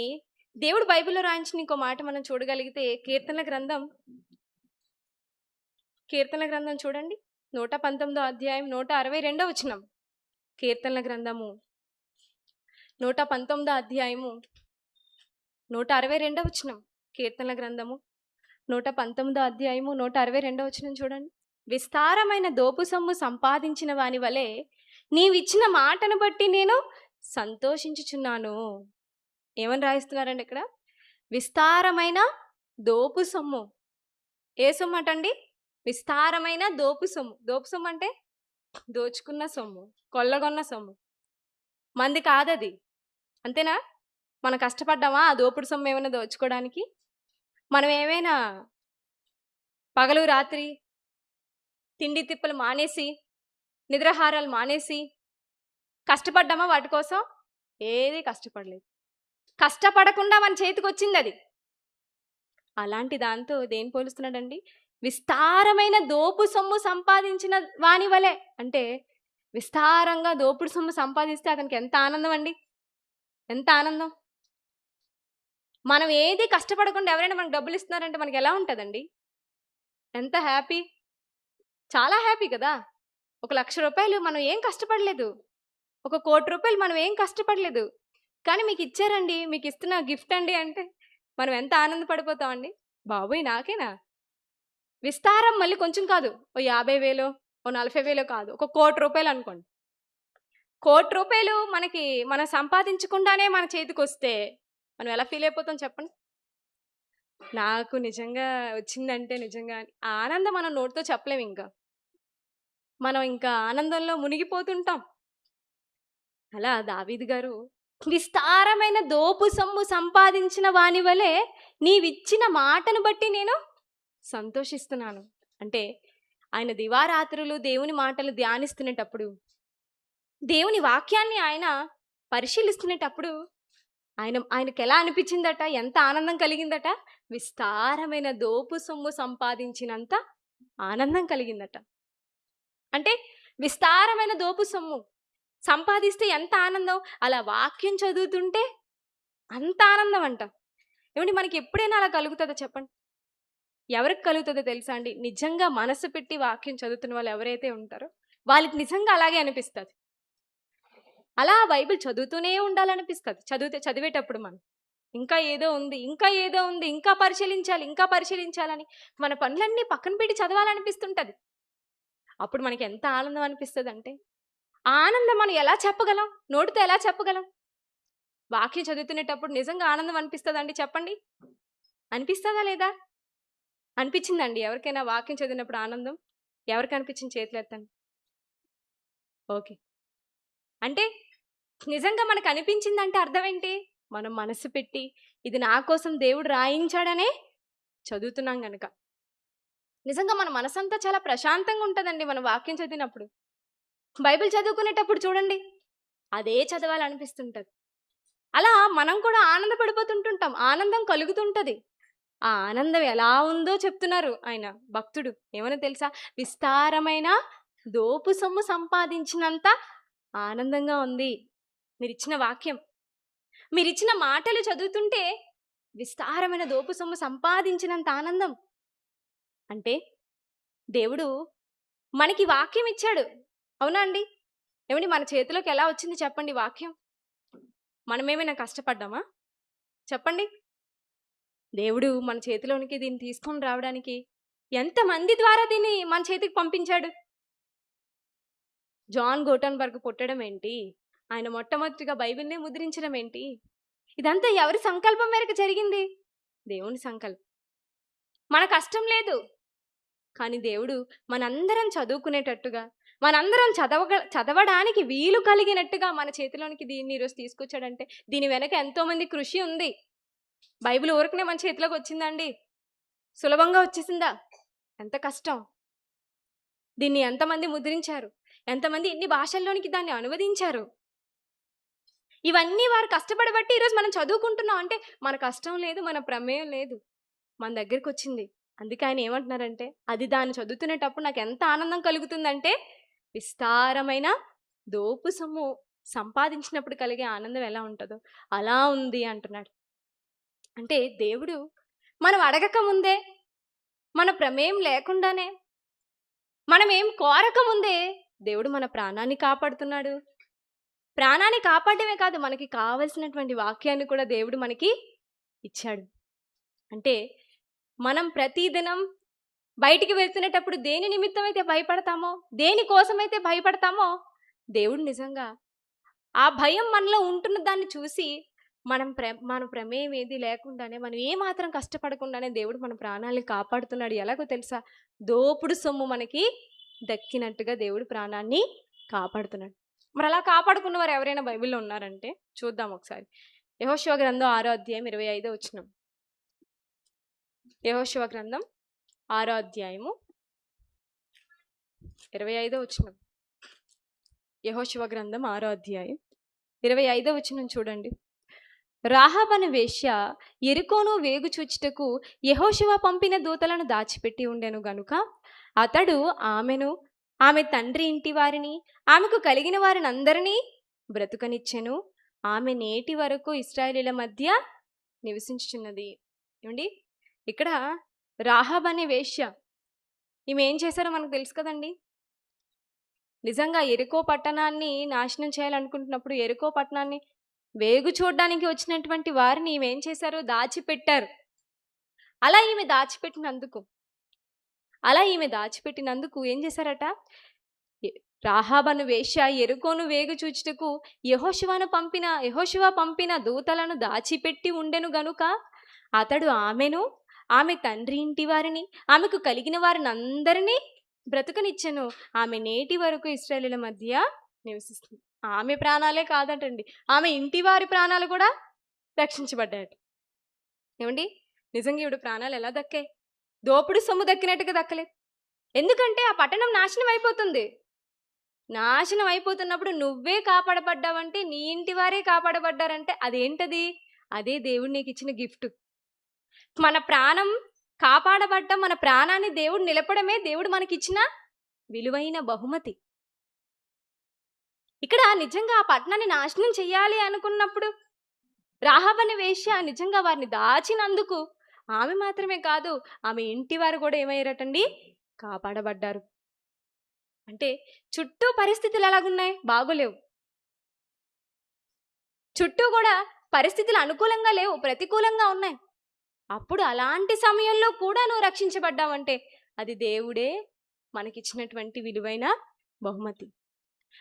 దేవుడు బైబిల్లో రాయించిన ఇంకో మాట మనం చూడగలిగితే కీర్తనల గ్రంథం చూడండి, 119 అధ్యాయం 162 వచనం. కీర్తనల గ్రంథము 119 అధ్యాయము 162 వచనం. కీర్తనల గ్రంథము 119 అధ్యాయము 162 వచనం చూడండి. విస్తారమైన దోపు సొమ్ము సంపాదించిన వాని వలె నీవిచ్చిన మాటను బట్టి నేను సంతోషించుచున్నాను. ఏమని రాయిస్తున్నారండి ఇక్కడ? విస్తారమైన దోపు సొమ్ము. ఏ సొమ్ము అటండి? విస్తారమైన దోపు సొమ్ము. దోపు సొమ్ము అంటే దోచుకున్న సొమ్ము, కొల్లగొన్న సొమ్ము. మంది కాదది, అంతేనా? మనం కష్టపడ్డామా ఆ దోపుడు సొమ్ము ఏమైనా దోచుకోవడానికి? మనం ఏమైనా పగలు రాత్రి తిండి తిప్పలు మానేసి, నిద్రాహారాలు మానేసి కష్టపడ్డామా వాటి కోసం? ఏది కష్టపడలేదు. కష్టపడకుండా మన చేతికి వచ్చింది అది. అలాంటి దాంతో దేని పోలుస్తున్నాడండి? విస్తారమైన దోపు సొమ్ము సంపాదించిన వాని వలె. అంటే విస్తారంగా దోపుడు సొమ్ము సంపాదిస్తే అతనికి ఎంత ఆనందం అండి, ఎంత ఆనందం! మనం ఏది కష్టపడకుండా ఎవరైనా మనకు డబ్బులు ఇస్తున్నారంటే మనకి ఎలా ఉంటుందండి? ఎంత హ్యాపీ! చాలా హ్యాపీ కదా. 1,00,000 రూపాయలు మనం ఏం కష్టపడలేదు, 1,00,00,000 రూపాయలు మనం ఏం కష్టపడలేదు, కానీ మీకు ఇచ్చారండి, మీకు ఇస్తున్న గిఫ్ట్ అండి అంటే మనం ఎంత ఆనందపడిపోతామండి. బాబోయ్ నాకేనా? విస్తారం మళ్ళీ కొంచెం కాదు, ఓ 50,000 ఓ 40,000 కాదు, 1,00,00,000 రూపాయలు అనుకోండి. 1,00,00,000 రూపాయలు మనం సంపాదించకుండానే మన చేతికి వస్తే మనం ఎలా ఫీల్ అయిపోతాం చెప్పండి? నాకు నిజంగా వచ్చిందంటే నిజంగా ఆనందం మనం నోటితో చెప్పలేము. మనం ఇంకా ఆనందంలో మునిగిపోతుంటాం. అలా దావీదు గారు విస్తారమైన దోపు సొమ్ము సంపాదించిన వాని వలె నీవిచ్చిన మాటను బట్టి నేను సంతోషిస్తున్నాను. అంటే ఆయన దివారాత్రులు దేవుని మాటలు ధ్యానిస్తునేటప్పుడు, దేవుని వాక్యాన్ని ఆయన పరిశీలిస్తునేటప్పుడు ఆయనకు ఎలా అనిపించిందట? ఎంత ఆనందం కలిగిందట? విస్తారమైన దోపు సొమ్ము సంపాదించినంత ఆనందం కలిగిందట. అంటే విస్తారమైన దోపు సొమ్ము సంపాదిస్తే ఎంత ఆనందం, అలా వాక్యం చదువుతుంటే అంత ఆనందం అంట. ఏమండి మనకి ఎప్పుడైనా అలా కలుగుతుందో చెప్పండి? ఎవరికి కలుగుతుందో తెలుసా అండి? నిజంగా మనసు పెట్టి వాక్యం చదువుతున్న వాళ్ళు ఎవరైతే ఉంటారో వాళ్ళకి నిజంగా అలాగే అనిపిస్తుంది. అలా బైబిల్ చదువుతూనే ఉండాలనిపిస్తుంది. చదివేటప్పుడు మనం ఇంకా ఏదో ఉంది, ఇంకా ఏదో ఉంది, ఇంకా పరిశీలించాలని మన పనులన్నీ పక్కన పెట్టి చదవాలనిపిస్తుంటుంది. అప్పుడు మనకి ఎంత ఆనందం అనిపిస్తుంది అంటే, ఆనందం మనం ఎలా చెప్పగలం? నోటితో ఎలా చెప్పగలం? వాక్యం చదువుతునేటప్పుడు నిజంగా ఆనందం అనిపిస్తుందండి చెప్పండి? అనిపిస్తుందా లేదా? అనిపించిందండి ఎవరికైనా వాక్యం చదివినప్పుడు ఆనందం? ఎవరికి అనిపించింది చేతులు ఎత్తండి. ఓకే, అంటే నిజంగా మనకు అనిపించిందంటే అర్థం ఏంటి? మనం మనసు పెట్టి ఇది నా కోసం దేవుడు రాయించాడనే చదువుతున్నాం గనక. నిజంగా మన మనసంతా చాలా ప్రశాంతంగా ఉంటుందండి మనం వాక్యం చదివినప్పుడు. బైబిల్ చదువుకునేటప్పుడు చూడండి, అదే చదవాలనిపిస్తుంటది. అలా మనం కూడా ఆనందపడిపోతుంటుంటాం. ఆనందం కలుగుతుంటది. ఆ ఆనందం ఎలా ఉందో చెప్తున్నారు ఆయన భక్తుడు. ఏమని తెలుసా? విస్తారమైన దోపు సొమ్ము సంపాదించినంత ఆనందంగా ఉంది. మీరిచ్చిన వాక్యం, మీరిచ్చిన మాటలు చదువుతుంటే విస్తారమైన దోపు సొమ్ము సంపాదించినంత ఆనందం. అంటే దేవుడు మనకి వాక్యం ఇచ్చాడు. అవునా అండి? ఏమండి, మన చేతిలోకి ఎలా వచ్చింది చెప్పండి వాక్యం? మనమేమైనా కష్టపడ్డామా? చెప్పండి. దేవుడు మన చేతిలోనికి దీన్ని తీసుకొని రావడానికి ఎంతమంది ద్వారా దీన్ని మన చేతికి పంపించాడు? జాన్ గోటన్బర్గ్ పుట్టడం ఏంటి? ఆయన మొట్టమొదటిగా బైబిల్‌ని ముద్రించడం ఏంటి? ఇదంతా ఎవరి సంకల్పం మేరకు జరిగింది? దేవుని సంకల్పం. మన కష్టం లేదు. కానీ దేవుడు మనందరం చదువుకునేటట్టుగా, మనందరం చదవడానికి వీలు కలిగినట్టుగా మన చేతిలోనికి దీన్ని ఈరోజు తీసుకొచ్చాడంటే దీని వెనక ఎంతోమంది కృషి ఉంది. బైబిల్ ఊరకనే మన చేతిలోకి వచ్చిందండి? సులభంగా వచ్చేసిందా? ఎంత కష్టం. దీన్ని ఎంతమంది ముద్రించారు? ఎంతమంది ఎన్ని భాషల్లోనికి దాన్ని అనువదించారు? ఇవన్నీ వారు కష్టపడబట్టి ఈరోజు మనం చదువుకుంటున్నాం. అంటే మన కష్టం లేదు, మన ప్రమేయం లేదు, మన దగ్గరికి వచ్చింది. అందుకే ఆయన ఏమంటున్నారంటే, అది దాన్ని చదువుతునేటప్పుడు నాకు ఎంత ఆనందం కలుగుతుందంటే, విస్తారమైన దోపు సొమ్ము సంపాదించినప్పుడు కలిగే ఆనందం ఎలా ఉంటుందో అలా ఉంది అంటున్నాడు. అంటే దేవుడు మనం అడగక ముందే, మన ప్రమేయం లేకుండానే, మనం ఏం కోరక ముందే దేవుడు మన ప్రాణాన్ని కాపాడుతున్నాడు. ప్రాణాన్ని కాపాడమే కాదు, మనకి కావలసినటువంటి వాక్యాన్ని కూడా దేవుడు మనకి ఇచ్చాడు. అంటే మనం ప్రతిదినం బయటికి వెళ్తున్నప్పుడు దేని నిమిత్తం అయితే భయపడతామో, దేనికోసమైతే భయపడతామో, దేవుడు నిజంగా ఆ భయం మనలో ఉంటున్న దాన్ని చూసి మన ప్రమేయం ఏది లేకుండానే, మనం ఏమాత్రం కష్టపడకుండానే దేవుడు మన ప్రాణాలను కాపాడుతున్నాడు. ఎలాగో తెలుసా? దోపుడు సొమ్ము మనకి దక్కినట్టుగా దేవుడు ప్రాణాన్ని కాపాడుతున్నాడు. మరి అలా కాపాడుకున్న వారు ఎవరైనా బైబిల్లో ఉన్నారంటే చూద్దాం ఒకసారి. యెహోషువ గ్రంథం 6వ అధ్యాయం 25వ వచనం. యెహోషువ గ్రంథం 6వ అధ్యాయము 25వ వచనం. యెహోషువ గ్రంథం 6వ అధ్యాయం 25వ వచనం చూడండి. రాహాబు అనే వేశ్య యెరికోను వేగు చూచుటకు యెహోషువ పంపిన దూతలను దాచిపెట్టి ఉండెను గనుక అతడు ఆమెను, ఆమె తండ్రి ఇంటి వారిని, ఆమెకు కలిగిన వారిని అందరినీ బ్రతుకనిచ్చెను. ఆమె నేటి వరకు ఇశ్రాయేలీయుల మధ్య నివసించుచున్నది. ఏమండి, ఇక్కడ రాహాబు అనే వేశ్య, ఈమె ఏం చేశారో మనకు తెలుసు కదండి. నిజంగా యెరికో పట్టణాన్ని నాశనం చేయాలనుకుంటున్నప్పుడు యెరికో పట్టణాన్ని వేగు చూడడానికి వచ్చినటువంటి వారిని ఈమె ఏం చేశారు? దాచిపెట్టారు. అలా ఈమె దాచిపెట్టినందుకు ఏం చేశారట? రాహాబు అను వేశ్య యెరికోను వేగు చూచుటకు యెహోషువ పంపిన దూతలను దాచిపెట్టి ఉండెను గనుక అతడు ఆమెను, ఆమె తండ్రి ఇంటి వారిని, ఆమెకు కలిగిన వారిని అందరినీ బ్రతుకనిచ్చెను. ఆమె నేటి వరకు ఇశ్రాయేలీయుల మధ్య నివసిస్తుంది. ఆమె ప్రాణాలే కాదటండి, ఆమె ఇంటి వారి ప్రాణాలు కూడా రక్షించబడ్డాయట. ఏమండి, నిజంగా ఈవిడ ప్రాణాలు ఎలా దక్కాయి? దోపుడు సొమ్ము దక్కినట్టుగా దక్కలేదు. ఎందుకంటే ఆ పట్టణం నాశనం అయిపోతుంది. నాశనం అయిపోతున్నప్పుడు నువ్వే కాపాడబడ్డావంటే, నీ ఇంటి వారే కాపాడబడ్డారంటే అదేంటది? అదే దేవుడు నీకు ఇచ్చిన గిఫ్ట్. మన ప్రాణం కాపాడబడ్డం, మన ప్రాణాన్ని దేవుడు నిలపడమే దేవుడు మనకిచ్చిన విలువైన బహుమతి. ఇక్కడ నిజంగా ఆ పట్టణాన్ని నాశనం చెయ్యాలి అనుకున్నప్పుడు రాహాబు అనే వేశ్య నిజంగా వారిని దాచినందుకు ఆమె మాత్రమే కాదు, ఆమె ఇంటి వారు కూడా ఏమయ్యారటండి? కాపాడబడ్డారు. అంటే చుట్టూ పరిస్థితులు ఎలాగున్నాయి? బాగోలేవు. చుట్టూ కూడా పరిస్థితులు అనుకూలంగా లేవు, ప్రతికూలంగా ఉన్నాయి. అప్పుడు అలాంటి సమయంలో కూడా నువ్వు రక్షించబడ్డావంటే అది దేవుడే మనకిచ్చినటువంటి విలువైన బహుమతి.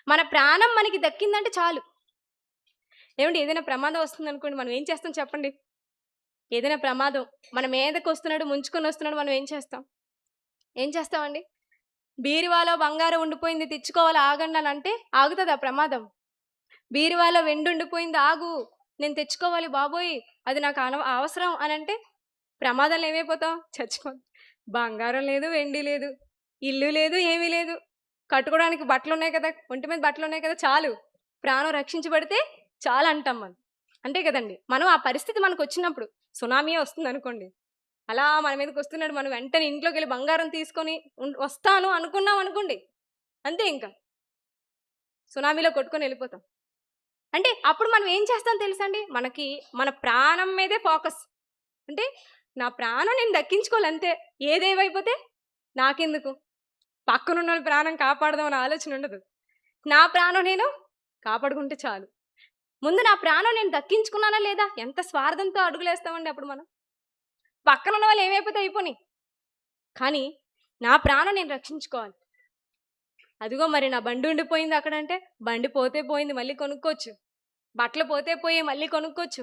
మన ప్రాణం మనకి దక్కిందంటే చాలు. ఏమండి, ఏదైనా ప్రమాదం వస్తుంది అనుకోండి, మనం ఏం చేస్తాం చెప్పండి? ఏదైనా ప్రమాదం మన మీదకి వస్తున్నాడు, ముంచుకొని వస్తున్నాడు, మనం ఏం చేస్తామండి? బీరువాలో బంగారం ఉండిపోయింది, తెచ్చుకోవాలి, ఆగండి అని అంటే ఆగుతుంది ఆ ప్రమాదం? బీరువాలో వెండి ఉండిపోయింది, ఆగు, నేను తెచ్చుకోవాలి బాబోయ్, అది నాకు అవసరం అని అంటే ప్రమాదంలో ఏమైపోతాం? చచ్చిపోతాం. బంగారం లేదు, వెండి లేదు, ఇల్లు లేదు, ఏమీ లేదు, కట్టుకోవడానికి బట్టలు ఉన్నాయి కదా, ఒంటి మీద బట్టలు ఉన్నాయి కదా, చాలు ప్రాణం రక్షించబడితే చాలా అంటాం మనం. అంతే కదండి. మనం ఆ పరిస్థితి మనకు వచ్చినప్పుడు సునామీ వస్తుంది అనుకోండి, అలా మన మీదకి వస్తున్నాడు, మనం వెంటనే ఇంట్లోకి వెళ్ళి బంగారం తీసుకొని వస్తాను అనుకున్నాం అనుకోండి, అంతే ఇంకా సునామీలో కొట్టుకొని వెళ్ళిపోతాం. అంటే అప్పుడు మనం ఏం చేస్తాం తెలుసా అండి, మనకి మన ప్రాణం మీదే ఫోకస్. అంటే నా ప్రాణం నేను దక్కించుకోవాలి అంతే, ఏదేమైపోతే నాకెందుకు, పక్కనున్న వాళ్ళ ప్రాణం కాపాడదాం అనే ఆలోచన ఉండదు. నా ప్రాణం నేను కాపాడుకుంటే చాలు. ముందు నా ప్రాణం నేను దక్కించుకున్నానా లేదా, ఎంత స్వార్థంతో అడుగులేస్తామండి అప్పుడు మనం. పక్కన ఉన్న వాళ్ళు ఏమైపోతే అయిపోని, కానీ నా ప్రాణం నేను రక్షించుకోవాలి. అదిగో మరి నా బండి ఉండిపోయింది అక్కడంటే, బండి పోతే పోయింది మళ్ళీ కొనుక్కోవచ్చు. బట్టలు పోతే పోయి మళ్ళీ కొనుక్కోవచ్చు.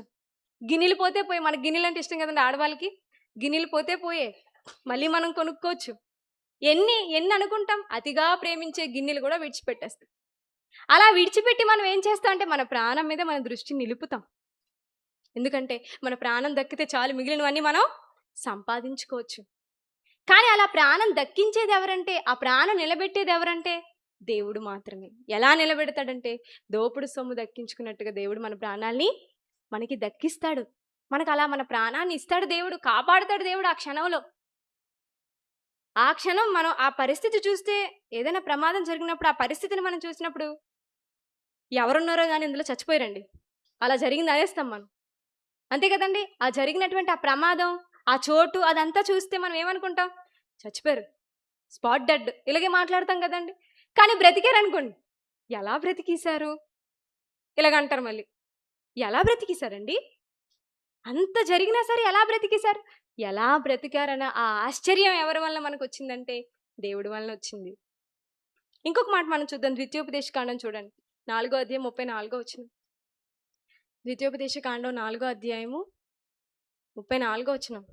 గిన్నెలు పోతే పోయి, మనకి గిన్నెలు అంటే ఇష్టం కదండి ఆడవాళ్ళకి, గిన్నెలు పోతే పోయే మళ్ళీ మనం కొనుక్కోవచ్చు. ఎన్ని ఎన్ని అనుకుంటాం, అతిగా ప్రేమించే గిన్నెలు కూడా విడిచిపెట్టేస్తాం. అలా విడిచిపెట్టి మనం ఏం చేస్తాం అంటే మన ప్రాణం మీద మన దృష్టి నిలుపుతాం. ఎందుకంటే మన ప్రాణం దక్కితే చాలు, మిగిలినవన్నీ మనం సంపాదించుకోవచ్చు. కానీ అలా ప్రాణం దక్కించేది ఎవరంటే, ఆ ప్రాణం నిలబెట్టేది ఎవరంటే దేవుడు మాత్రమే. ఎలా నిలబెడతాడంటే, దోపుడు సొమ్ము దక్కించుకున్నట్టుగా దేవుడు మన ప్రాణాల్ని మనకి దక్కిస్తాడు. మనకు అలా మన ప్రాణాన్ని ఇస్తాడు దేవుడు, కాపాడుతాడు దేవుడు ఆ క్షణంలో. ఆ క్షణం మనం ఆ పరిస్థితి చూస్తే, ఏదైనా ప్రమాదం జరిగినప్పుడు ఆ పరిస్థితిని మనం చూసినప్పుడు, ఎవరున్నారో కానీ ఇందులో చచ్చిపోయారండి, అలా జరిగింది అనేస్తాం మనం. అంతే కదండి. ఆ జరిగినటువంటి ఆ ప్రమాదం, ఆ చోటు, అదంతా చూస్తే మనం ఏమనుకుంటాం, చచ్చిపోయారు, స్పాట్ డెడ్, ఇలాగే మాట్లాడతాం కదండి. కానీ బ్రతికారు అనుకోండి, ఎలా బ్రతికేశారు ఇలాగంటారు మళ్ళీ. ఎలా బ్రతికేశారండి, అంత జరిగినా సరే ఎలా బ్రతికేశారు, ఎలా బ్రతికారన్న ఆ ఆశ్చర్యం ఎవరి వల్ల మనకు వచ్చిందంటే దేవుడి వలన వచ్చింది. ఇంకొక మాట మనం చూద్దాం, ద్వితీయోపదేశకాండం చూడండి, 4వ అధ్యాయం 34వ వచనం. ద్వితీయోపదేశకాండం 4వ అధ్యాయము 34వ వచనం.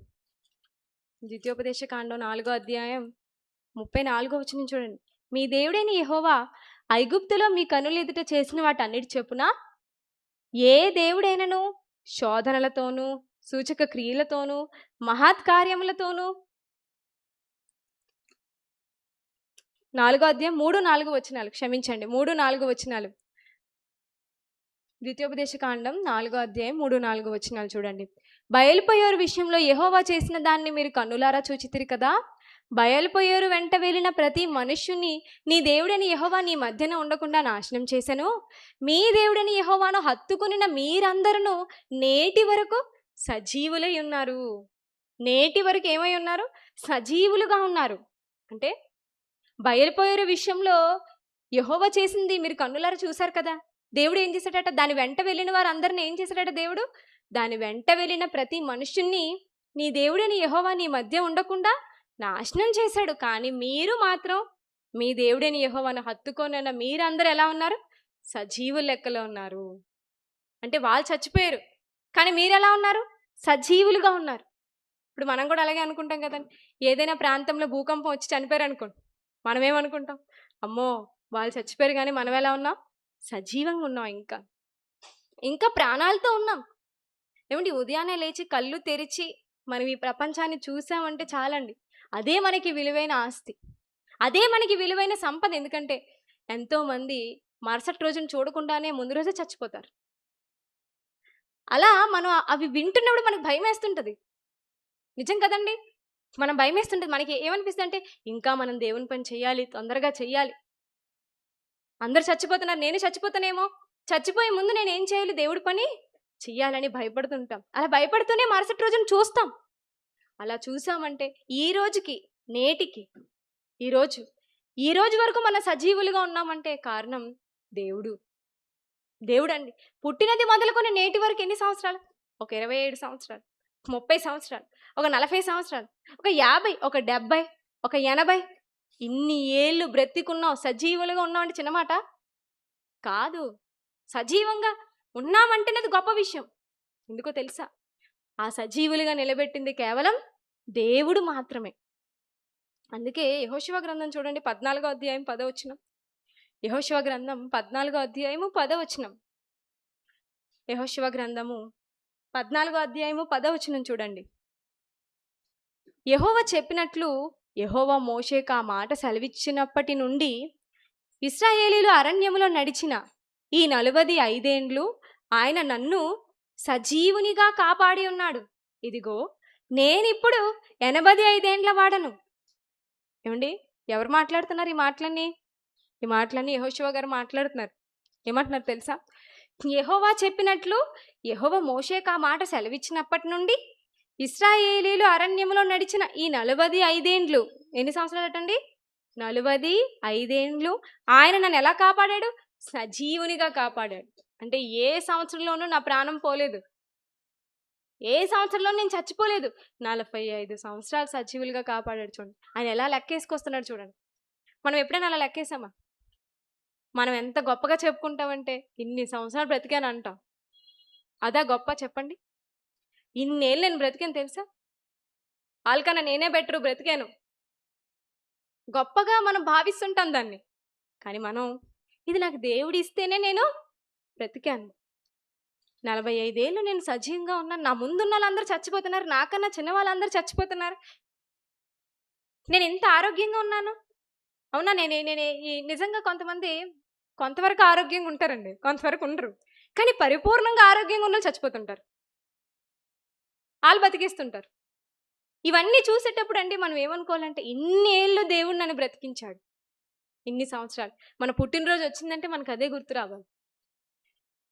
ద్వితీయోపదేశకాండం 4వ అధ్యాయం 34వ వచనం చూడండి. మీ దేవుడైన యెహోవా ఐగుప్తులో మీ కనుల ఎదుట చేసిన వాటన్నిటి చొప్పున ఏ దేవుడైనను శోధనలతోనూ సూచక క్రియలతోనూ మహత్కార్యములతోనూ, 4వ అధ్యాయం 3-4 వచనాలు, క్షమించండి 3-4 వచనాలు. ద్వితీయోపదేశకాండం 4వ అధ్యాయం 3-4 వచనాలు చూడండి. బయలుపోయేరు విషయంలో యెహోవా చేసిన దాన్ని మీరు కన్నులారా చూచితిరి కదా. బయలుపోయేరు వెంట వెళ్ళిన ప్రతి మనుష్యుని నీ దేవుడని యెహోవా నీ మధ్యన ఉండకుండా నాశనం చేశాను. మీ దేవుడని యెహోవాను హత్తుకునిన మీరందరూ నేటి వరకు సజీవులై ఉన్నారు. నేటి వరకు ఏమై ఉన్నారు, సజీవులుగా ఉన్నారు. అంటే బయలుపోయేరు విషయంలో యెహోవా చేసింది మీరు కన్నులారా చూశారు కదా. దేవుడు ఏం చేశాడట, దాని వెంట వెళ్ళిన వారందరిని ఏం చేశాడట దేవుడు, దాని వెంట వెళ్ళిన ప్రతి మనుష్యుణ్ణి నీ దేవుడని యెహోవా నీ మధ్య ఉండకుండా నాశనం చేశాడు. కానీ మీరు మాత్రం మీ దేవుడని యెహోవాను హత్తుకోనన్న మీరందరూ ఎలా ఉన్నారు, సజీవుల లెక్కలో ఉన్నారు. అంటే వాళ్ళు చచ్చిపోయారు, కానీ మీరు ఎలా ఉన్నారు, సజీవులుగా ఉన్నారు. ఇప్పుడు మనం కూడా అలాగే అనుకుంటాం కదండి. ఏదైనా ప్రాంతంలో భూకంపం వచ్చి చనిపోయారు అనుకోండి, మనం ఏమనుకుంటాం, అమ్మో వాళ్ళు చచ్చిపోయారు, కానీ మనం ఎలా ఉన్నాం, సజీవంగా ఉన్నాం, ఇంకా ప్రాణాలతో ఉన్నాం. ఏమండి, ఉదయాన్నే లేచి కళ్ళు తెరిచి మనం ఈ ప్రపంచాన్ని చూసామంటే చాలండి, అదే మనకి విలువైన ఆస్తి, అదే మనకి విలువైన సంపద. ఎందుకంటే ఎంతోమంది మరుసటి రోజును చూడకుండానే ముందు రోజే చచ్చిపోతారు. అలా మనం అవి వింటున్నప్పుడు మనకు భయం వేస్తుంటుంది. నిజం కదండి, మనం భయం వేస్తుంటుంది. మనకి ఏమనిపిస్తుంది అంటే, ఇంకా మనం దేవుని పని చెయ్యాలి, తొందరగా చెయ్యాలి. అందరు చచ్చిపోతున్నారు, నేను చచ్చిపోతానేమో, చచ్చిపోయే ముందు నేను ఏం చేయాలి, దేవుడి పని చెయ్యాలని భయపడుతుంటాం. అలా భయపడుతూనే మరుసటి రోజును చూస్తాం. అలా చూసామంటే ఈ రోజుకి, నేటికి, ఈ రోజు వరకు మన సజీవులుగా ఉన్నామంటే కారణం దేవుడు. దేవుడండి. పుట్టినది మొదలుకొని నేటి వరకు ఎన్ని సంవత్సరాలు, ఒక 27 సంవత్సరాలు, 30 సంవత్సరాలు, ఒక 40 సంవత్సరాలు, ఒక 50, ఒక 70, ఒక 80, ఇన్ని ఏళ్ళు బ్రతికున్నాం, సజీవులుగా ఉన్నాం అంటే చిన్న మాట కాదు. సజీవంగా ఉన్నామంటేనే అది గొప్ప విషయం. ఎందుకో తెలుసా, ఆ సజీవులుగా నిలబెట్టింది కేవలం దేవుడు మాత్రమే. అందుకే యెహోషువ గ్రంథం చూడండి, 14వ అధ్యాయం 10వ వచనం. యెహోషువ గ్రంథం 14వ అధ్యాయము 10వ వచనం. యెహోషువ గ్రంథము 14వ అధ్యాయము 10వ వచనం చూడండి. యెహోవా చెప్పినట్లు యెహోవా మోషేకు ఆ మాట సెలవిచ్చినప్పటి నుండి ఇశ్రాయేలీయులు అరణ్యములో నడిచిన ఈ 45 ఏండ్లు ఆయన నన్ను సజీవునిగా కాపాడి ఉన్నాడు. ఇదిగో నేనిప్పుడు 85 ఏండ్ల వాడను. ఏమండి, ఎవరు మాట్లాడుతున్నారు ఈ మాటలన్నీ యెహోషువ గారు మాట్లాడుతున్నారు. ఏమంటున్నారు తెలుసా? యెహోవా చెప్పినట్లు యెహోవా మోషేకు ఆ మాట సెలవిచ్చినప్పటి నుండి ఇశ్రాయేలీలు అరణ్యములో నడిచిన ఈ 45 ఏండ్లు, ఎన్ని సంవత్సరాలటండి? 45 ఏండ్లు ఆయన నన్ను ఎలా కాపాడాడు? సజీవునిగా కాపాడాడు. అంటే ఏ సంవత్సరంలోనూ నా ప్రాణం పోలేదు, ఏ సంవత్సరంలో నేను చచ్చిపోలేదు. 45 సంవత్సరాలు సజీవులుగా కాపాడాడు. చూడండి ఆయన ఎలా లెక్కేసుకొస్తున్నాడు చూడండి. మనం ఎప్పుడైనా అలా లెక్కేసామా? మనం ఎంత గొప్పగా చెప్పుకుంటామంటే ఇన్ని సంవత్సరాలు బ్రతికాను అంటాం. అదా గొప్ప చెప్పండి? ఇన్నేళ్ళు నేను బ్రతికాను తెలుసా? వాళ్ళకన్నా నేనే బెటరు బ్రతికాను, గొప్పగా మనం భావిస్తుంటాం దాన్ని. కానీ మనం ఇది నాకు దేవుడు ఇస్తేనే నేను బ్రతికాను. 45 ఏళ్ళు నేను సజీవంగా ఉన్నాను. నా ముందున్న వాళ్ళందరూ చచ్చిపోతున్నారు, నాకన్నా చిన్న వాళ్ళందరూ చచ్చిపోతున్నారు. నేను ఎంత ఆరోగ్యంగా ఉన్నాను. అవునా? నిజంగా కొంతవరకు ఆరోగ్యంగా ఉంటారండి, కొంతవరకు ఉండరు. కానీ పరిపూర్ణంగా ఆరోగ్యంగా ఉన్న చచ్చిపోతుంటారు, వాళ్ళు బతికిస్తుంటారు. ఇవన్నీ చూసేటప్పుడు అండి మనం ఏమనుకోవాలంటే ఇన్ని ఏళ్ళు దేవుడు నన్ను బ్రతికించాడు, ఇన్ని సంవత్సరాలు. మన పుట్టినరోజు వచ్చిందంటే మనకు అదే గుర్తు రావాలి.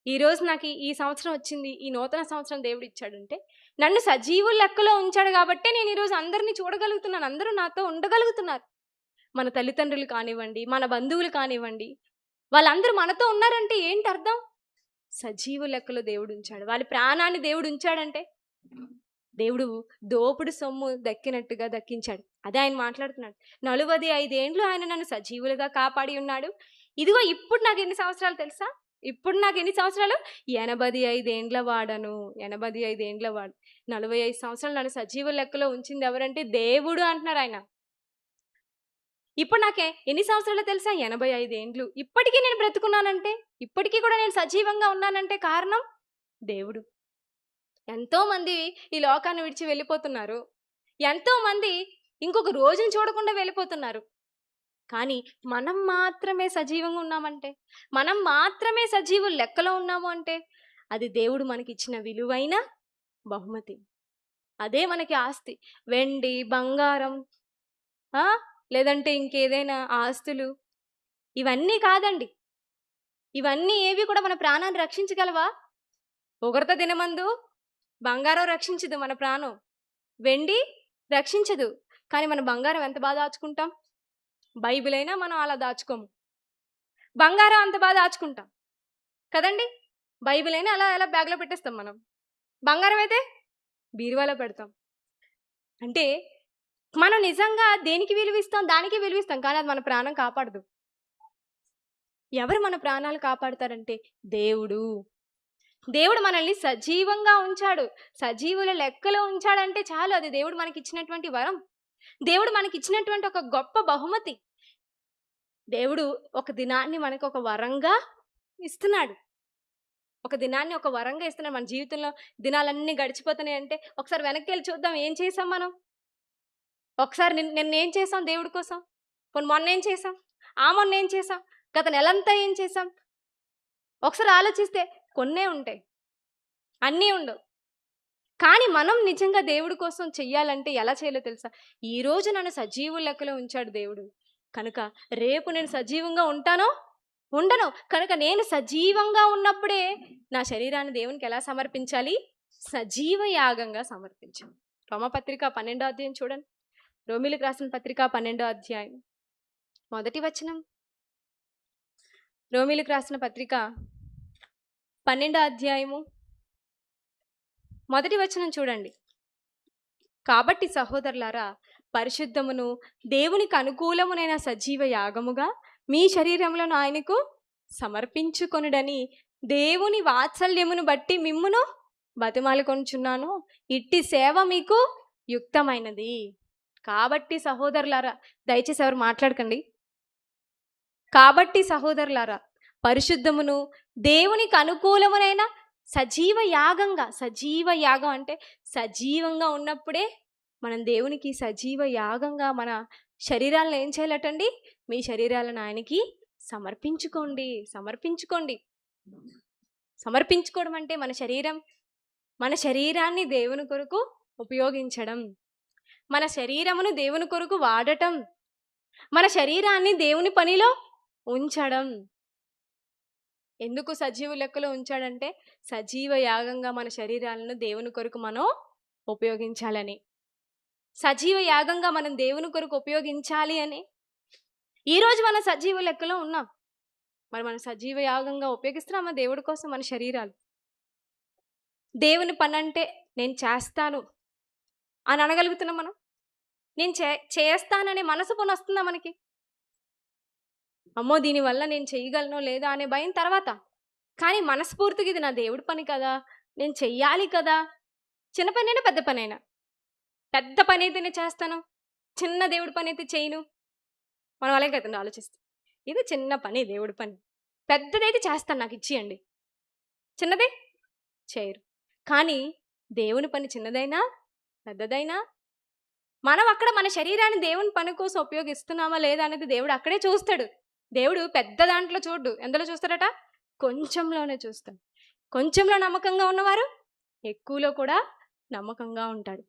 ఈరోజు నాకు ఈ సంవత్సరం వచ్చింది, ఈ నూతన సంవత్సరం దేవుడు ఇచ్చాడంటే నన్ను సజీవుల లెక్కలో ఉంచాడు కాబట్టే నేను ఈరోజు అందరినీ చూడగలుగుతున్నాను, అందరూ నాతో ఉండగలుగుతున్నారు. మన తల్లిదండ్రులు కానివ్వండి, మన బంధువులు కానివ్వండి, వాళ్ళందరూ మనతో ఉన్నారంటే ఏంటి అర్థం? సజీవు లెక్కలో దేవుడు ఉంచాడు. వాళ్ళ ప్రాణాన్ని దేవుడు ఉంచాడంటే దేవుడు దోపుడు సొమ్ము దక్కినట్టుగా దక్కించాడు. అదే ఆయన మాట్లాడుతున్నాడు. 45 ఏండ్లు ఆయన నన్ను సజీవులుగా కాపాడి ఉన్నాడు. ఇదిగో ఇప్పుడు నాకు ఎన్ని సంవత్సరాలు తెలుసా? ఇప్పుడు నాకు ఎన్ని సంవత్సరాలు? 85 ఏండ్ల వాడను. 85 ఏండ్ల వాడు. 45 సంవత్సరాలు నన్ను సజీవ లెక్కలో ఉంచింది ఎవరంటే దేవుడు అంటున్నారు ఆయన. ఇప్పుడు నాకే ఎన్ని సంవత్సరాలు తెలుసా? 85 ఏండ్లు. ఇప్పటికీ నేను బ్రతుకున్నానంటే, ఇప్పటికీ కూడా నేను సజీవంగా ఉన్నానంటే కారణం దేవుడు. ఎంతోమంది ఈ లోకాన్ని విడిచి వెళ్ళిపోతున్నారు, ఎంతోమంది ఇంకొక రోజును చూడకుండా వెళ్ళిపోతున్నారు. కానీ మనం మాత్రమే సజీవంగా ఉన్నామంటే, మనం మాత్రమే సజీవులు లెక్కలో ఉన్నాము అంటే అది దేవుడు మనకి ఇచ్చిన విలువైన బహుమతి. అదే మనకి ఆస్తి. వెండి, బంగారం, లేదంటే ఇంకేదైనా ఆస్తులు, ఇవన్నీ కాదండి. ఇవన్నీ ఏవి కూడా మన ప్రాణాన్ని రక్షించగలవా? ఉగ్రత దినమందు బంగారం రక్షించదు మన ప్రాణం, వెండి రక్షించదు. కానీ మన బంగారం ఎంత బాగా దాచుకుంటాం? బైబిల్ అయినా మనం అలా దాచుకోము, బంగారం అంత బాగా దాచుకుంటాం కదండి. బైబిల్ అయినా అలా అలా బ్యాగ్లో పెట్టేస్తాం మనం, బంగారం అయితే బీరువాలో పెడతాం. అంటే మనం నిజంగా దేనికి విలువిస్తాం? దానికి విలువిస్తాం, కానీ అది మన ప్రాణం కాపాడదు. ఎవరు మన ప్రాణాలు కాపాడుతారంటే దేవుడు. దేవుడు మనల్ని సజీవంగా ఉంచాడు, సజీవుల లెక్కలో ఉంచాడంటే చాలు, అది దేవుడు మనకి ఇచ్చినటువంటి వరం, దేవుడు మనకి ఇచ్చినటువంటి ఒక గొప్ప బహుమతి. దేవుడు ఒక దినాన్ని మనకు ఒక వరంగా ఇస్తున్నాడు, ఒక దినాన్ని ఒక వరంగా ఇస్తున్నాడు. మన జీవితంలో దినాలన్నీ గడిచిపోతున్నాయి అంటే ఒకసారి వెనక్కి వెళ్ళి చూద్దాం, ఏం చేసాం మనం? ఒకసారి నిన్న ఏం చేసాం దేవుడి కోసం? మొన్న ఏం చేసాం? మొన్న ఏం చేసాం? గత నెలంతా ఏం చేసాం? ఒకసారి ఆలోచిస్తే కొన్నే ఉంటాయి, అన్నీ ఉండవు. కానీ మనం నిజంగా దేవుడి కోసం చెయ్యాలంటే ఎలా చేయాలో తెలుసా? ఈరోజు నన్ను సజీవు లెక్కలో ఉంచాడు దేవుడు కనుక రేపు నేను సజీవంగా ఉంటానో ఉండను. కనుక నేను సజీవంగా ఉన్నప్పుడే నా శరీరాన్ని దేవునికి ఎలా సమర్పించాలి? సజీవ యాగంగా సమర్పించాలి. రోమపత్రిక 12వ అధ్యాయం చూడండి. రోమీలకు రాసిన పత్రిక 12వ అధ్యాయం మొదటి వచనం. రోమీలకు రాసిన పత్రిక 12వ అధ్యాయము మొదటి వచనం చూడండి. కాబట్టి సహోదరులారా, పరిశుద్ధమును దేవునికి అనుకూలమునైన సజీవ యాగముగా మీ శరీరములను ఆయనకు సమర్పించుకొనుడని దేవుని వాత్సల్యమును బట్టి మిమ్మును బతిమాలుకొనుచున్నాను. ఇట్టి సేవ మీకు యుక్తమైనది. కాబట్టి సహోదరులారా, దయచేసి ఎవరు మాట్లాడకండి. కాబట్టి సహోదరులారా, పరిశుద్ధమును దేవునికి అనుకూలమునైన సజీవ యాగంగా, సజీవ యాగం అంటే సజీవంగా ఉన్నప్పుడే మనం దేవునికి సజీవ యాగంగా మన శరీరాలను ఏం చేయాలటండి? మీ శరీరాలను ఆయనకి సమర్పించుకోండి. సమర్పించుకోవడం అంటే మన శరీరాన్ని దేవుని కొరకు ఉపయోగించడం, మన శరీరమును దేవుని కొరకు వాడటం, మన శరీరాన్ని దేవుని పనిలో ఉంచడం. ఎందుకు సజీవ లెక్కలో ఉంచాడంటే సజీవ యాగంగా మన శరీరాలను దేవుని కొరకు మనం ఉపయోగించాలని. సజీవ యాగంగా మనం దేవుని కొరకు ఉపయోగించాలి అని ఈరోజు మన సజీవ లెక్కలో ఉన్నాం. మరి మనం సజీవ యాగంగా ఉపయోగిస్తున్నామా దేవుడి కోసం మన శరీరాలు? దేవుని పని అంటే నేను చేస్తాను అని అనగలుగుతున్నాం మనం? నేను చేస్తాననే మనసు పని వస్తుందా మనకి? అమ్మో దీనివల్ల నేను చేయగలనో లేదా అనే భయం తర్వాత. కానీ మనస్ఫూర్తిగా ఇది నా దేవుడి పని కదా, నేను చెయ్యాలి కదా. చిన్న పనైనా పెద్ద పనైనా. పెద్ద పని అయితే నేను చేస్తాను, చిన్న దేవుడి పని అయితే చేయను. మనం అలాగే కదండి ఆలోచిస్తాం. ఇది చిన్న పని, దేవుడి పని. పెద్దదైతే చేస్తాను, నాకు ఇచ్చేయండి. చిన్నదే చేయరు. కానీ దేవుని పని చిన్నదైనా పెద్దదైనా మనం అక్కడ మన శరీరాన్ని దేవుని పని కోసం ఉపయోగిస్తున్నామా లేదా అనేది దేవుడు అక్కడే చూస్తాడు. దేవుడు పెద్ద దాంట్లో చూడు, ఎందులో చూస్తాడట? కొంచెంలోనే చూస్తాడు. కొంచెంలో నమ్మకంగా ఉన్నవారు ఎక్కువలో కూడా నమ్మకంగా ఉంటాడు.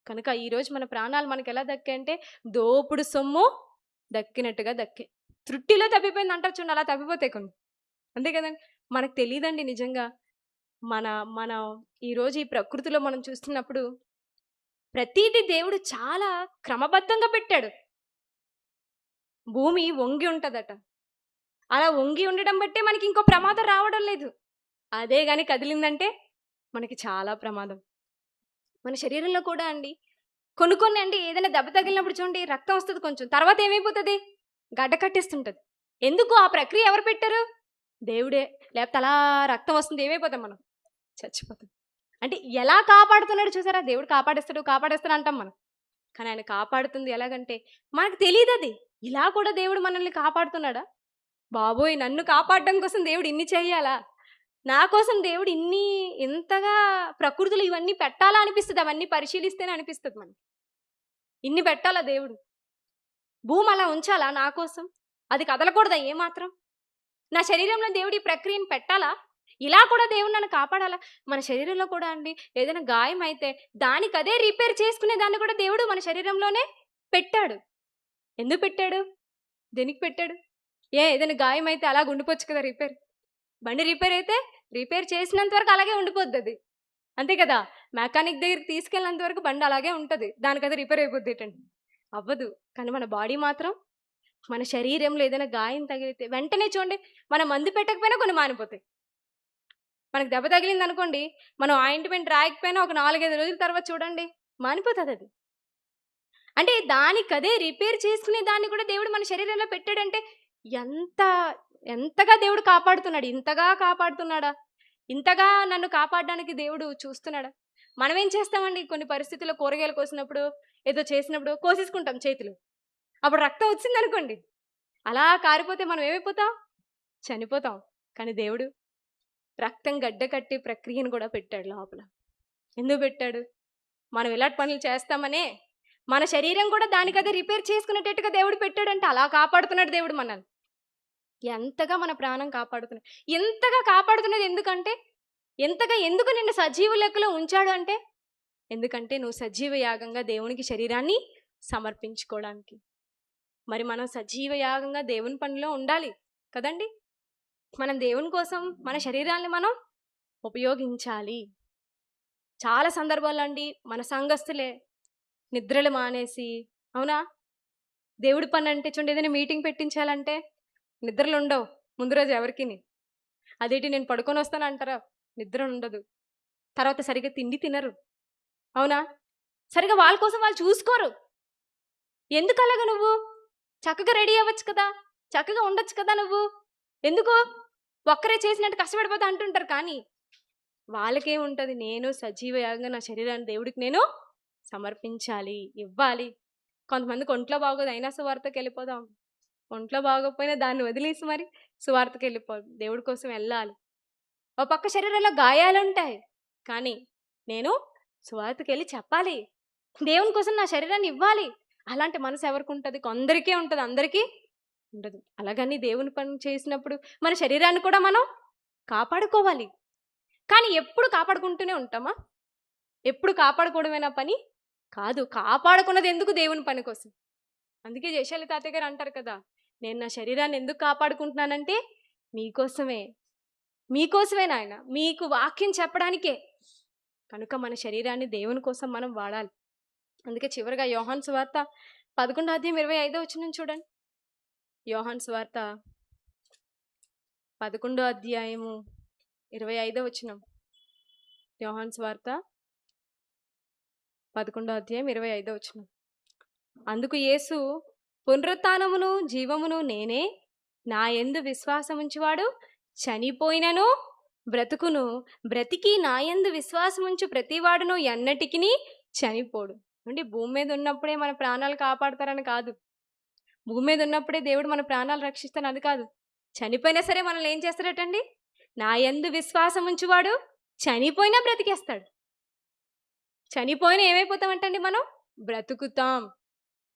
కనుక ఈరోజు మన ప్రాణాలు మనకు ఎలా దక్కాయంటే దోపుడు సొమ్ము దక్కినట్టుగా దక్కే. త్రుట్టిలో తప్పిపోయింది అంటారు చూడండి, అలా తప్పిపోతాయి కొన్ని. అంతే కదండి. మనకు తెలియదండి నిజంగా. మన ఈరోజు ఈ ప్రకృతిలో మనం చూస్తున్నప్పుడు ప్రతిదీ దేవుడు చాలా క్రమబద్ధంగా పెట్టాడు. భూమి వంగి ఉంటుందట. అలా వంగి ఉండడం బట్టే మనకి ఇంకో ప్రమాదం రావడం లేదు. అదే కానీ కదిలిందంటే మనకి చాలా ప్రమాదం. మన శరీరంలో కూడా అండి కొన్ని అండి ఏదైనా దెబ్బ తగిలినప్పుడు చూడండి రక్తం వస్తుంది కొంచెం, తర్వాత ఏమైపోతుంది? గడ్డ కట్టేస్తుంటుంది. ఎందుకు? ఆ ప్రక్రియ ఎవరు పెట్టారు? దేవుడే. లేకపోతే అలా రక్తం వస్తుంది, ఏమైపోతాం మనం? చచ్చిపోతాం. అంటే ఎలా కాపాడుతున్నాడు చూసారా? దేవుడు కాపాడేస్తాడు అంటాం మనం. కానీ ఆయన కాపాడుతుంది ఎలాగంటే మనకు తెలియదు అది. ఇలా కూడా దేవుడు మనల్ని కాపాడుతున్నాడా? బాబోయ్, నన్ను కాపాడడం కోసం దేవుడు ఇన్ని చేయాలా? నా కోసం దేవుడు ఇంతగా ప్రకృతిలో ఇవన్నీ పెట్టాలా అనిపిస్తుంది. అవన్నీ పరిశీలిస్తేనే అనిపిస్తుంది మనకి. ఇన్ని పెట్టాలా దేవుడు? భూమి అలా ఉంచాలా నా కోసం? అది కదలకూడదా ఏమాత్రం? నా శరీరంలో దేవుడు ఈ ప్రక్రియను పెట్టాలా? ఇలా కూడా దేవుడు నన్ను కాపాడాలా? మన శరీరంలో కూడా అండి ఏదైనా గాయం అయితే దానికి అదే రిపేర్ చేసుకునే దాన్ని కూడా దేవుడు మన శరీరంలోనే పెట్టాడు. ఎందుకు పెట్టాడు? దేనికి పెట్టాడు? ఏదైనా గాయం అయితే అలాగ ఉండిపోవచ్చు కదా రిపేర్. బండి రిపేర్ అయితే రిపేర్ చేసినంత వరకు అలాగే ఉండిపోద్ది అది. అంతే కదా. మెకానిక్ దగ్గరికి తీసుకెళ్ళినంత వరకు బండి అలాగే ఉంటుంది. దానికి అది రిపేర్ అయిపోద్ది ఏంటండి? అవ్వదు. కానీ మన బాడీ మాత్రం, మన శరీరంలో ఏదైనా గాయం తగిలితే వెంటనే చూడండి, మనం మందు పెట్టకపోయినా కొన్ని మానిపోతాయి. మనకు దెబ్బ తగిలింది అనుకోండి, మనం ఆయింట్మెంట్ రాయకపోయినా ఒక 4-5 రోజుల తర్వాత చూడండి మానిపోతుంది అది. అంటే దానికదే రిపేర్ చేసుకునే దాన్ని కూడా దేవుడు మన శరీరంలో పెట్టాడంటే ఎంతగా దేవుడు కాపాడుతున్నాడు. ఇంతగా కాపాడుతున్నాడా? ఇంతగా నన్ను కాపాడడానికి దేవుడు చూస్తున్నాడా? మనం ఏం చేస్తామండి, కొన్ని పరిస్థితుల్లో కూరగాయలు కోసినప్పుడు ఏదో చేసినప్పుడు కోసేసుకుంటాం చేతులు. అప్పుడు రక్తం వచ్చింది అనుకోండి, అలా కారిపోతే మనం ఏమైపోతాం? చనిపోతాం. కానీ దేవుడు రక్తం గడ్డ కట్టి ప్రక్రియను కూడా పెట్టాడు లోపల. ఎందుకు పెట్టాడు? మనం ఇలాంటి పనులు చేస్తామనే మన శరీరం కూడా దానికదే రిపేర్ చేసుకునేటట్టుగా దేవుడు పెట్టాడంటే అలా కాపాడుతున్నాడు దేవుడు మనల్ని. ఎంతగా మన ప్రాణం కాపాడుతున్నాడు. ఎంతగా కాపాడుతున్నది ఎందుకంటే ఎందుకు నిన్ను సజీవ లెక్కలో ఉంచాడు అంటే ఎందుకంటే నువ్వు సజీవ యాగంగా దేవునికి శరీరాన్ని సమర్పించుకోవడానికి. మరి మనం సజీవ యాగంగా దేవుని పనిలో ఉండాలి కదండి. మనం దేవుని కోసం మన శరీరాన్ని మనం ఉపయోగించాలి. చాలా సందర్భాల్లో అండి మన సంఘస్థులే నిద్రలు మానేసి, అవునా, దేవుడి పని అంటే చూడండి, ఏదైనా మీటింగ్ పెట్టించాలంటే నిద్రలు ఉండవు ముందు రోజు ఎవరికి. అదేంటి నేను పడుకొని వస్తాను అంటారా? నిద్ర ఉండదు. తర్వాత సరిగ్గా తిండి తినరు, అవునా, సరిగ్గా వాళ్ళ కోసం వాళ్ళు చూసుకోరు. ఎందుకు అలాగా? నువ్వు చక్కగా రెడీ అవ్వచ్చు కదా, చక్కగా ఉండొచ్చు కదా. నువ్వు ఎందుకు ఒక్కరే చేసినట్టు కష్టపడిపోతా అంటుంటారు. కానీ వాళ్ళకేముంటుంది? నేను సజీవ యాగంగా నా శరీరాన్ని దేవుడికి నేను సమర్పించాలి, ఇవ్వాలి. కొంతమందికి ఒంట్లో బాగోదు అయినా సువార్తకి వెళ్ళిపోదాం. ఒంట్లో బాగోకపోయినా దాన్ని వదిలేసి మరి సువార్తకి వెళ్ళిపోదు. దేవుడి కోసం వెళ్ళాలి. ఒక పక్క శరీరంలో గాయాలుంటాయి, కానీ నేను సువార్తకి వెళ్ళి చెప్పాలి, దేవుని కోసం నా శరీరాన్ని ఇవ్వాలి. అలాంటి మనసు ఎవరికి ఉంటుంది? కొందరికే ఉంటుంది, అందరికీ ఉండదు. అలాగని దేవుని పని చేసినప్పుడు మన శరీరాన్ని కూడా మనం కాపాడుకోవాలి. కానీ ఎప్పుడు కాపాడుకుంటూనే ఉంటామా? ఎప్పుడు కాపాడుకోవడమేనా పని? కాదు. కాపాడుకున్నది ఎందుకు? దేవుని పని కోసం. అందుకే జయశాలి తాతయ్య గారు అంటారు కదా, నేను నా శరీరాన్ని ఎందుకు కాపాడుకుంటున్నానంటే మీకోసమే. మీకోసమే నాయన. మీకు వాక్యం చెప్పడానికే. కనుక మన శరీరాన్ని దేవుని కోసం మనం వాడాలి. అందుకే చివరిగా యోహాను సువార్త 11వ అధ్యాయం 25వ వచనం చూడండి. యోహాను సువార్త 11వ అధ్యాయము 25వ వచనం. యోహాను సువార్త 11వ అధ్యాయం 25వ వచనం. అందుకు యేసు, పునరుత్థానమును జీవమును నేనే, నా యందు విశ్వాసముంచువాడు చనిపోయినను బ్రతుకును, బ్రతికి నా యందు విశ్వాసముంచు ప్రతివాడును ఎన్నటికిని చనిపోడు. అంటే భూమి మీద ఉన్నప్పుడే మన ప్రాణాలు కాపాడతారని కాదు. భూమి మీద ఉన్నప్పుడే దేవుడు మన ప్రాణాలు రక్షిస్తాను అది కాదు. చనిపోయినా సరే మనల్ని ఏం చేస్తాడటండి? నా యందు విశ్వాసం ఉంచువాడు చనిపోయినా బ్రతికేస్తాడు. చనిపోయినా ఏమైపోతామంటండి? మనం బ్రతుకుతాం.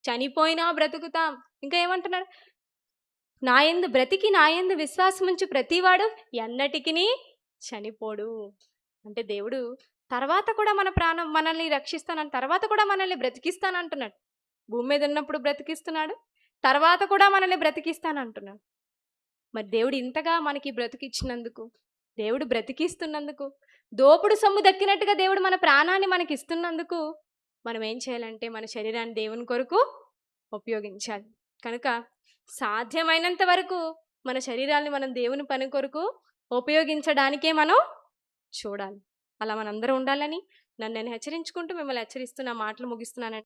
చనిపోయినా బ్రతుకుతాం. ఇంకా ఏమంటున్నాడు? నా యందు బ్రతికి నా యందు విశ్వాసం ఉంచు ప్రతివాడు ఎన్నటికిని చనిపోడు. అంటే దేవుడు తర్వాత కూడా మన ప్రాణం మనల్ని రక్షిస్తానని, తర్వాత కూడా మనల్ని బ్రతికిస్తానంటున్నాడు. భూమి మీద ఉన్నప్పుడు బ్రతికిస్తున్నాడు, తర్వాత కూడా మనల్ని బ్రతికిస్తానంటున్నాడు. మరి దేవుడు ఇంతగా మనకి బ్రతికిచ్చినందుకు, దేవుడు బ్రతికిస్తున్నందుకు, దోపుడు సొమ్ము దక్కినట్టుగా దేవుడు మన ప్రాణాన్ని మనకి ఇస్తున్నందుకు మనం ఏం చేయాలంటే మన శరీరాన్ని దేవుని కొరకు ఉపయోగించాలి. కనుక సాధ్యమైనంత వరకు మన శరీరాన్ని మనం దేవుని పని కొరకు ఉపయోగించడానికే మనం చూడాలి. అలా మనందరం ఉండాలని నన్ను నేను హెచ్చరించుకుంటూ మిమ్మల్ని హెచ్చరిస్తున్న మాటలు ముగిస్తున్నానండి.